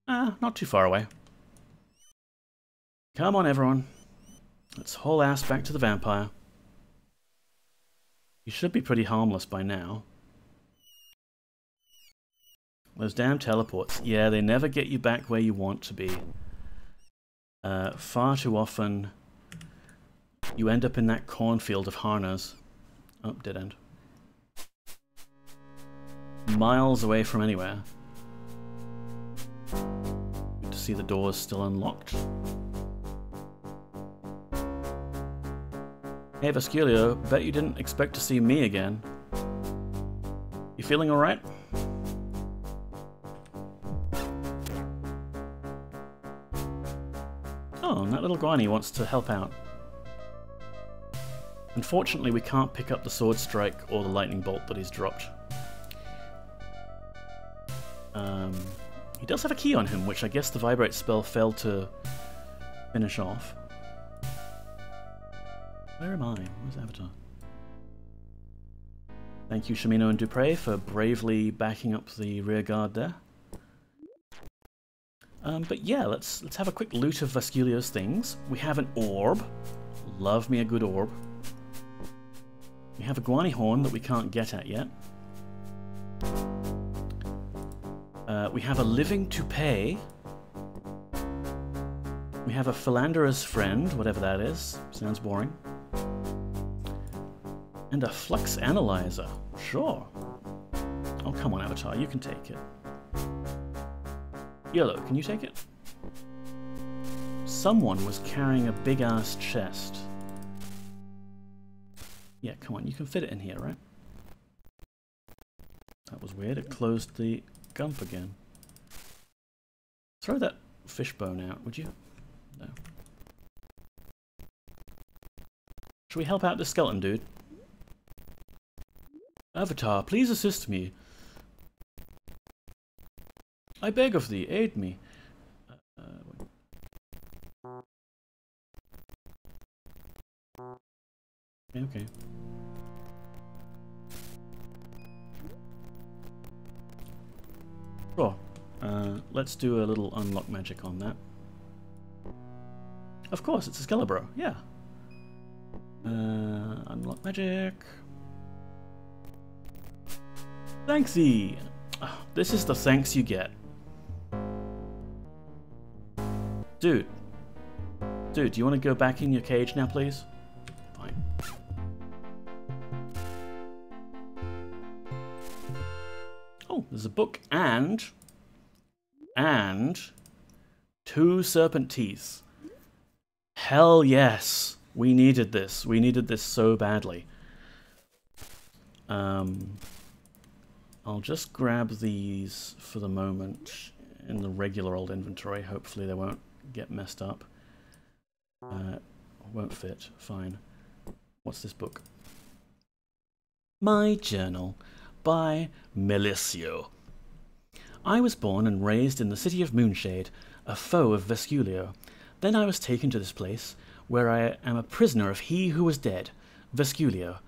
Not too far away. Come on, everyone. Let's haul ass back to the vampire. You should be pretty harmless by now. Those damn teleports. Yeah, they never get you back where you want to be. Far too often, you end up in that cornfield of Harnas. Oh, dead end. Miles away from anywhere. Good to see the doors still unlocked. Hey Vasculio, bet you didn't expect to see me again. You feeling alright? Oh, and that little Gwani wants to help out. Unfortunately, we can't pick up the sword strike or the lightning bolt that he's dropped. He does have a key on him, which I guess the vibrate spell failed to finish off. Where am I? Where's Avatar? Thank you, Shamino and Dupre, for bravely backing up the rear guard there. But yeah, let's have a quick loot of Vasculio's things. We have an orb. Love me a good orb. We have a Gwani horn that we can't get at yet. We have a living to pay. We have a philanderer's friend, whatever that is. Sounds boring. And a flux analyzer. Sure. Oh, come on, Avatar, you can take it. Yellow, can you take it? Someone was carrying a big-ass chest. Yeah, come on, you can fit it in here, right? That was weird, it closed the gump again. Throw that fishbone out, would you? No. Should we help out this skeleton dude? Avatar, please assist me. I beg of thee, aid me. Okay. Sure. Let's do a little unlock magic on that. Of course, it's a Skelebro, yeah. Unlock magic. Thanksy! Oh, this is the thanks you get. Dude. Dude, do you want to go back in your cage now, please? Fine. Oh, there's a book and 2 serpent teeth. Hell yes! We needed this. We needed this so badly. I'll just grab these for the moment in the regular old inventory. Hopefully they won't get messed up. Won't fit. Fine. What's this book? My Journal by Melissio. I was born and raised in the city of Moonshade, a foe of Vesculio. Then I was taken to this place, where I am a prisoner of he who was dead, Vesculio.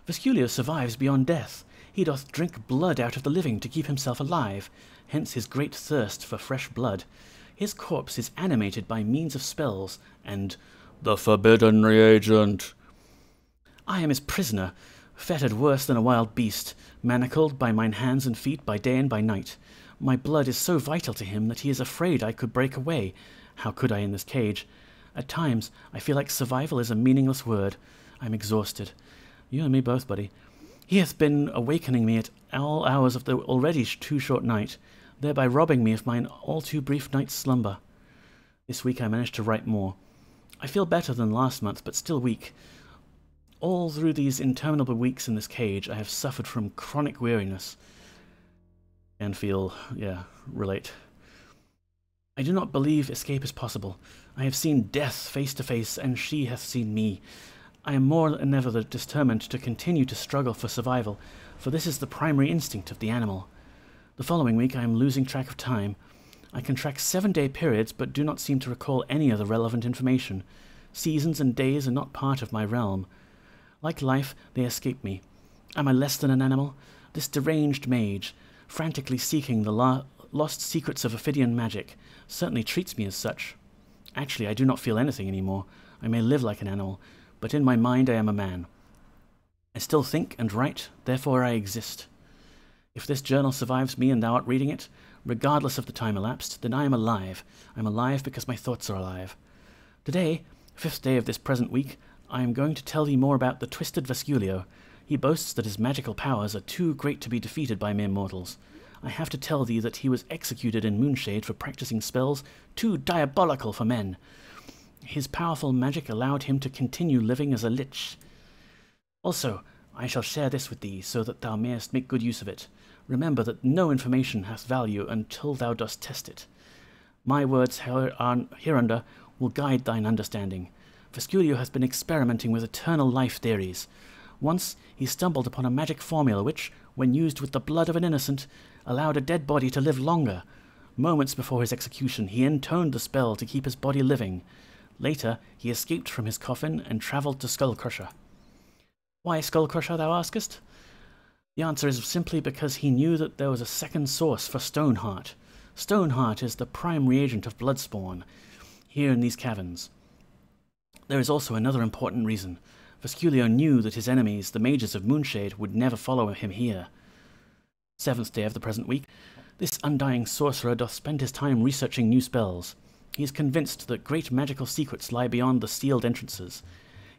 Vesculio survives beyond death. He doth drink blood out of the living to keep himself alive, hence his great thirst for fresh blood. His corpse is animated by means of spells, and the forbidden reagent. I am his prisoner, fettered worse than a wild beast, manacled by mine hands and feet by day and by night. My blood is so vital to him that he is afraid I could break away. How could I in this cage? At times, I feel like survival is a meaningless word. I'm exhausted. You and me both, buddy. He hath been awakening me at all hours of the already too short night, thereby robbing me of mine all too brief night's slumber. This week I managed to write more. I feel better than last month, but still weak. All through these interminable weeks in this cage, I have suffered from chronic weariness. And feel, yeah, relate. I do not believe escape is possible. I have seen death face to face, and she hath seen me. I am more than ever determined to continue to struggle for survival, for this is the primary instinct of the animal. The following week I am losing track of time. I can track 7-day periods, but do not seem to recall any of the relevant information. Seasons and days are not part of my realm. Like life, they escape me. Am I less than an animal? This deranged mage, frantically seeking the lost secrets of Ophidian magic, certainly treats me as such. Actually, I do not feel anything anymore. I may live like an animal, but in my mind I am a man. I still think and write, therefore I exist. If this journal survives me and thou art reading it, regardless of the time elapsed, then I am alive. I am alive because my thoughts are alive. Today, 5th day of this present week, I am going to tell thee more about the twisted Vesculio. He boasts that his magical powers are too great to be defeated by mere mortals. I have to tell thee that he was executed in Moonshade for practicing spells too diabolical for men. His powerful magic allowed him to continue living as a lich. Also, I shall share this with thee, so that thou mayest make good use of it. Remember that no information hath value until thou dost test it. My words hereunder will guide thine understanding. Vesculio has been experimenting with eternal life theories. Once he stumbled upon a magic formula which, when used with the blood of an innocent, allowed a dead body to live longer. Moments before his execution, he intoned the spell to keep his body living. Later, he escaped from his coffin and travelled to Skullcrusher. Why Skullcrusher, thou askest? The answer is simply because he knew that there was a second source for Stoneheart. Stoneheart is the prime reagent of Bloodspawn, here in these caverns. There is also another important reason. Vesculio knew that his enemies, the mages of Moonshade, would never follow him here. 7th day of the present week. This undying sorcerer doth spend his time researching new spells. He is convinced that great magical secrets lie beyond the sealed entrances.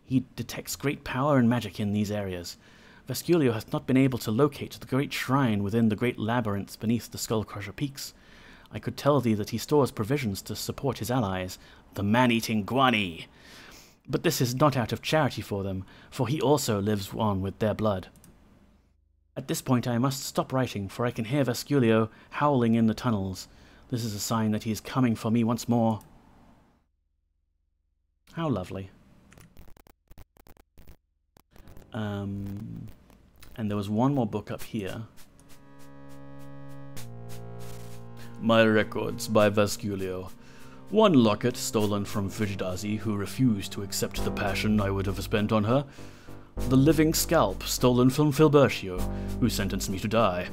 He detects great power and magic in these areas. Vesculio hath not been able to locate the great shrine within the great labyrinths beneath the Skullcrusher peaks. I could tell thee that he stores provisions to support his allies, the man-eating Gwani. But this is not out of charity for them, for he also lives on with their blood. At this point I must stop writing, for I can hear Vesculio howling in the tunnels. This is a sign that he is coming for me once more. How lovely. And there was one more book up here. My Records by Vesculio. One locket stolen from Frigidazi, who refused to accept the passion I would have spent on her. The living scalp stolen from Filbertio, who sentenced me to die.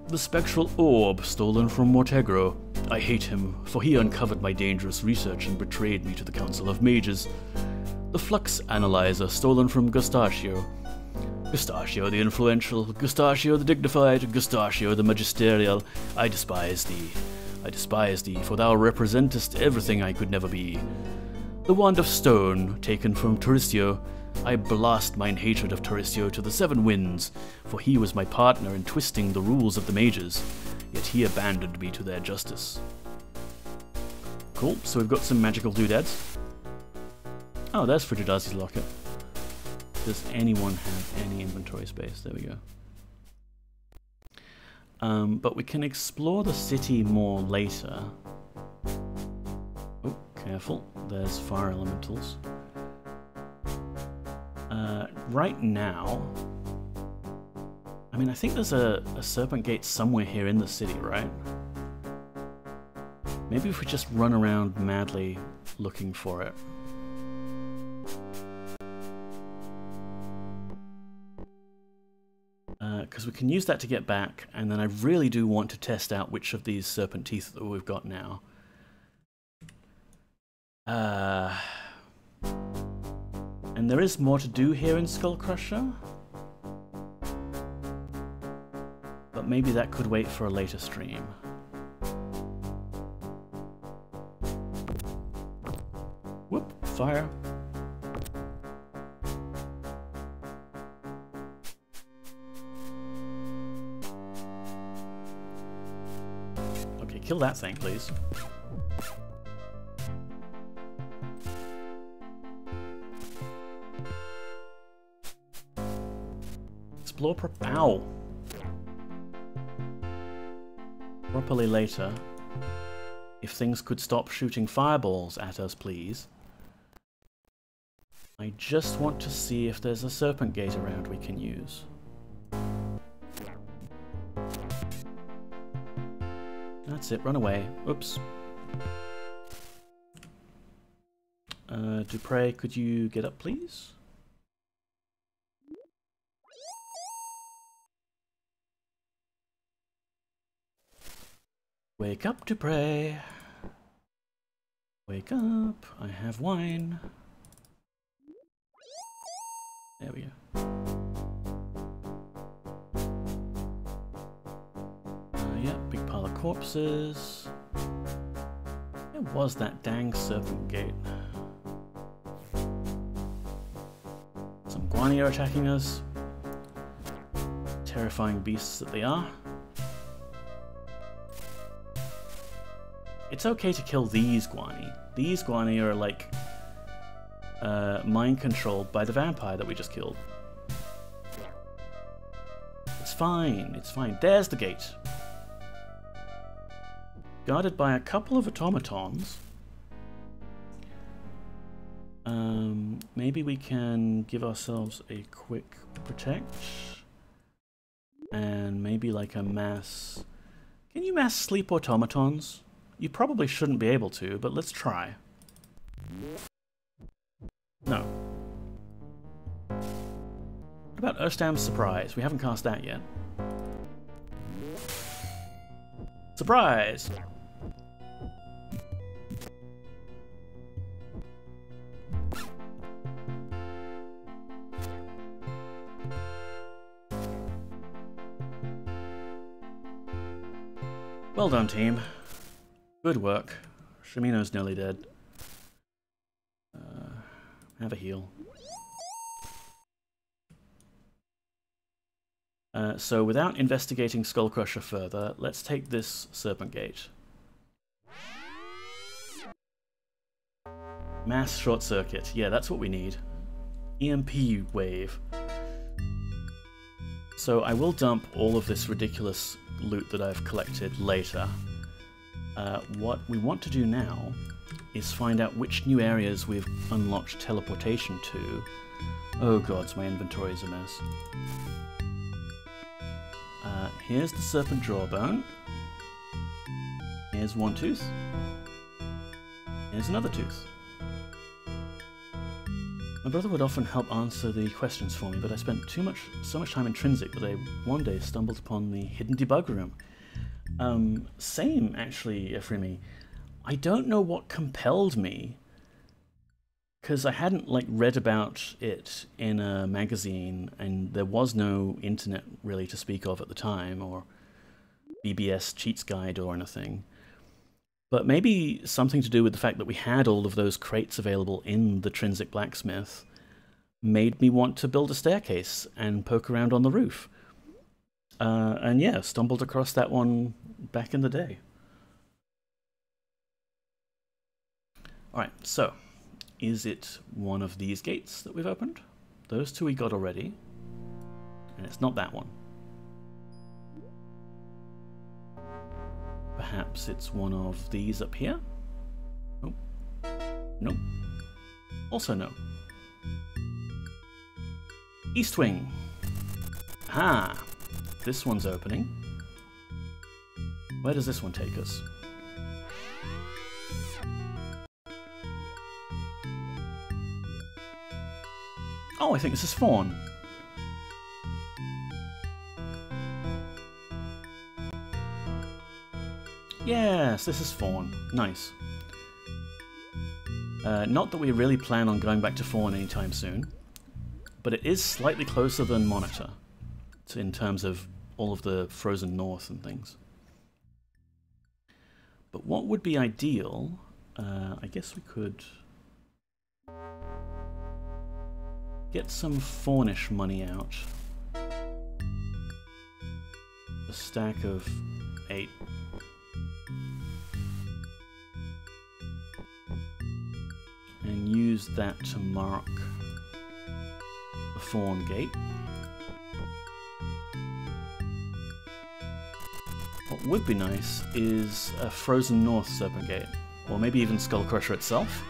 The spectral orb stolen from Mortegro. I hate him, for he uncovered my dangerous research and betrayed me to the Council of Mages. The flux analyzer stolen from Gustachio. Gustachio the influential, Gustachio the dignified, Gustachio the magisterial, I despise thee. I despise thee, for thou representest everything I could never be. The wand of stone, taken from Turistio, I blast mine hatred of Turistio to the 7 winds, for he was my partner in twisting the rules of the mages, yet he abandoned me to their justice. Cool, so we've got some magical doodads. Oh, there's Frigidazi's locket. Does anyone have any inventory space? There we go. But we can explore the city more later. Oh, careful. There's fire elementals. Right now... I mean, I think there's a Serpent Gate somewhere here in the city, right? Maybe if we just run around madly looking for it. Because we can use that to get back, and then I really do want to test out which of these serpent teeth that we've got now. And there is more to do here in Skullcrusher, but maybe that could wait for a later stream. Whoop, fire. Kill that thing, please. Explore ow! Properly later. If things could stop shooting fireballs at us, please. I just want to see if there's a Serpent Gate around we can use. That's it, run away. Oops. Dupre, could you get up, please? Wake up, Dupre. Wake up. I have wine. There we go. Yeah, big pile of corpses. Where was that dang Serpent Gate? Some Gwani are attacking us. Terrifying beasts that they are. It's okay to kill these Gwani. These Gwani are like mind controlled by the vampire that we just killed. It's fine, it's fine. There's the gate. Guarded by a couple of automatons. Maybe we can give ourselves a quick protect. And maybe like a mass... Can you mass sleep automatons? You probably shouldn't be able to, but let's try. No. What about Erstam's Surprise? We haven't cast that yet. Surprise! Well done, team. Good work. Shimino's nearly dead. Have a heal. So without investigating Skullcrusher further, let's take this Serpent Gate. Mass short circuit. Yeah, that's what we need. EMP wave. So I will dump all of this ridiculous loot that I've collected later. What we want to do now is find out which new areas we've unlocked teleportation to. Oh gods, my inventory is a mess. Here's the Serpent Jawbone. Here's one tooth. Here's another tooth. My brother would often help answer the questions for me, but I spent so much time in Trinsic that I one day stumbled upon the hidden debug room. Same actually, Efrimi. I don't know what compelled me, because I hadn't read about it in a magazine, and there was no internet really to speak of at the time, or BBS cheats guide or anything. But maybe something to do with the fact that we had all of those crates available in the Trinsic blacksmith made me want to build a staircase and poke around on the roof. And yeah, stumbled across that one back in the day. Alright, so is it one of these gates that we've opened? Those two we got already. And it's not that one. Perhaps it's one of these up here? Nope. Nope. Also no. East Wing. Ah, this one's opening. Where does this one take us? Oh, I think this is Fawn. Yes, this is Fawn. Nice. Not that we really plan on going back to Fawn anytime soon, but it is slightly closer than Monitor in terms of all of the frozen north and things. But what would be ideal, I guess we could get some Fawnish money out. A stack of 8. And use that to mark the Fawn Gate. What would be nice is a Frozen North Serpent Gate, or maybe even Skullcrusher itself.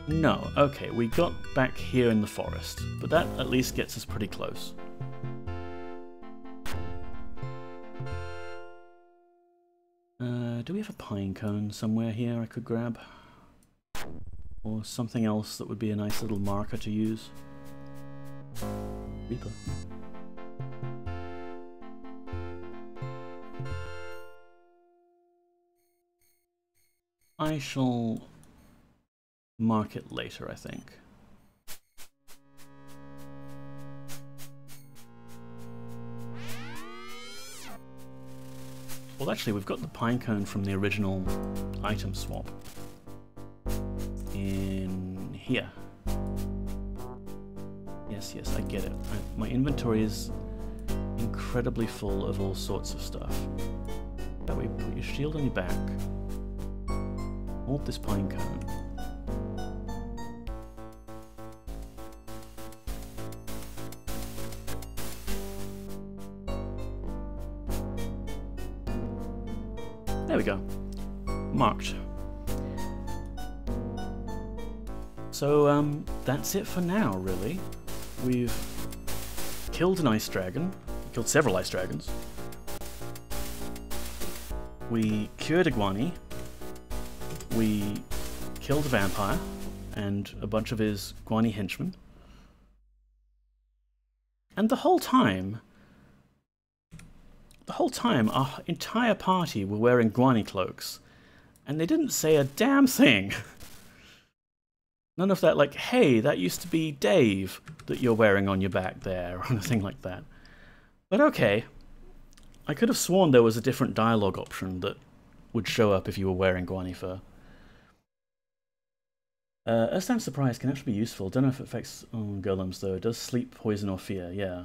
No, okay, we got back here in the forest, but that at least gets us pretty close. Do we have a pine cone somewhere here I could grab? Or something else that would be a nice little marker to use? Reaper. I shall mark it later, I think. Well, actually, we've got the pine cone from the original item swap in here. Yes, yes, I get it. My inventory is incredibly full of all sorts of stuff. That way, put your shield on your back. Hold this pine cone. There we go. Marked. So, that's it for now, really. We've killed an ice dragon. Killed several ice dragons. We cured a Gwani. We killed a vampire and a bunch of his Gwani henchmen. And the whole time, our entire party were wearing Gwani cloaks, and they didn't say a damn thing. None of that like, hey, that used to be Dave that you're wearing on your back there, or anything like that. But okay, I could have sworn there was a different dialogue option that would show up if you were wearing Gwani fur. Earth-time surprise can actually be useful. Don't know if it affects golems though. It does sleep, poison, or fear. Yeah.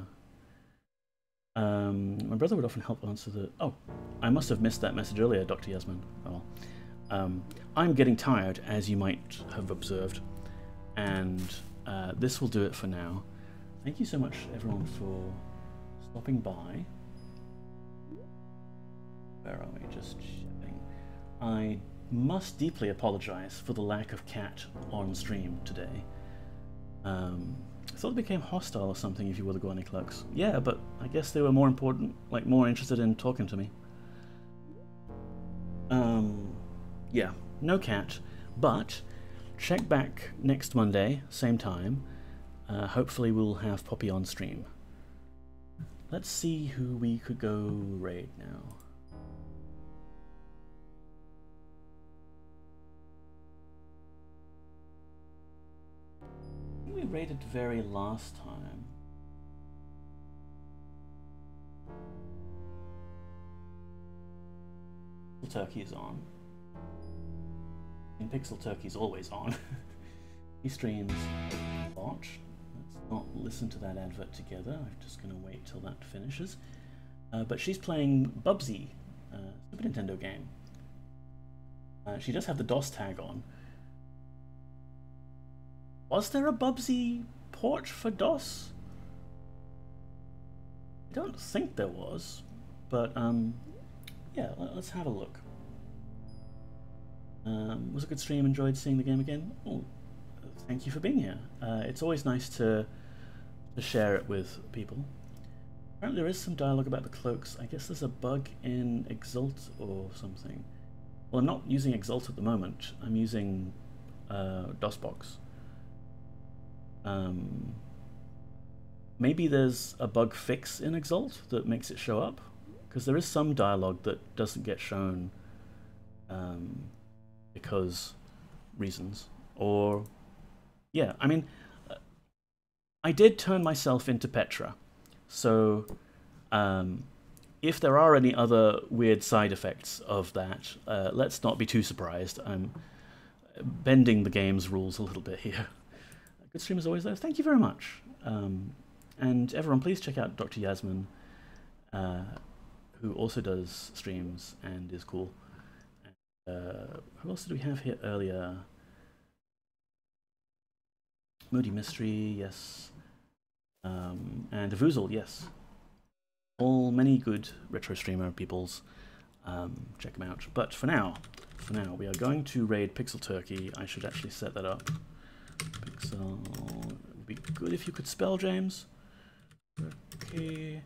My brother would often help answer the... Oh, I must have missed that message earlier, Dr. Yasmin. Oh well. I'm getting tired, as you might have observed, and this will do it for now. Thank you so much, everyone, for stopping by. Where are we? Just checking. I must deeply apologize for the lack of cat on stream today. I thought they became hostile or something if you were the Gwani clerks. Yeah, but I guess they were more important, like more interested in talking to me. Yeah, no cat, but check back next Monday, same time. Hopefully we'll have Poppy on stream. Let's see who we could go raid now. We raided the very last time. Turkey is on. And Pixel Turkey's always on. He streams a lot. Let's not listen to that advert together. I'm just going to wait till that finishes. But she's playing BRBee, Super Nintendo game. She does have the DOS tag on. Was there a BRBee port for DOS? I don't think there was, but yeah, let's have a look. Was a good stream, enjoyed seeing the game again. Oh, thank you for being here. It's always nice to share it with people. Apparently there is some dialogue about the cloaks. I guess there's a bug in Exalt or something. Well, I'm not using Exalt at the moment. I'm using DOSBox. Maybe there's a bug fix in Exalt that makes it show up, because there is some dialogue that doesn't get shown because reasons. Or yeah, I mean, I did turn myself into Petra, so if there are any other weird side effects of that, let's not be too surprised. I'm bending the game's rules a little bit here. Good stream as always though, thank you very much. And everyone, please check out Dr. Yasmin, who also does streams and is cool. Who else did we have here earlier? Moody Mystery, yes. And Avuzal, yes. All many good retro streamer peoples. Check them out. But for now, we are going to raid Pixel Turkey. I should actually set that up. Pixel, it would be good if you could spell, James. Okay.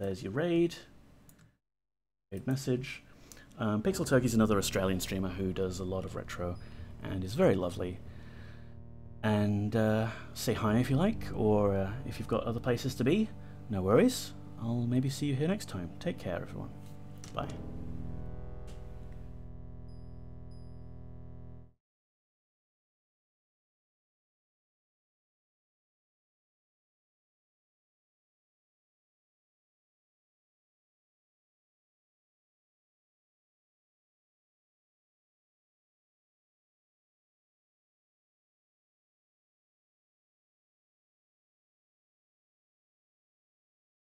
There's your raid. Raid message. Pixel Turkey is another Australian streamer who does a lot of retro and is very lovely. And say hi if you like, or if you've got other places to be, no worries. I'll maybe see you here next time. Take care, everyone. Bye.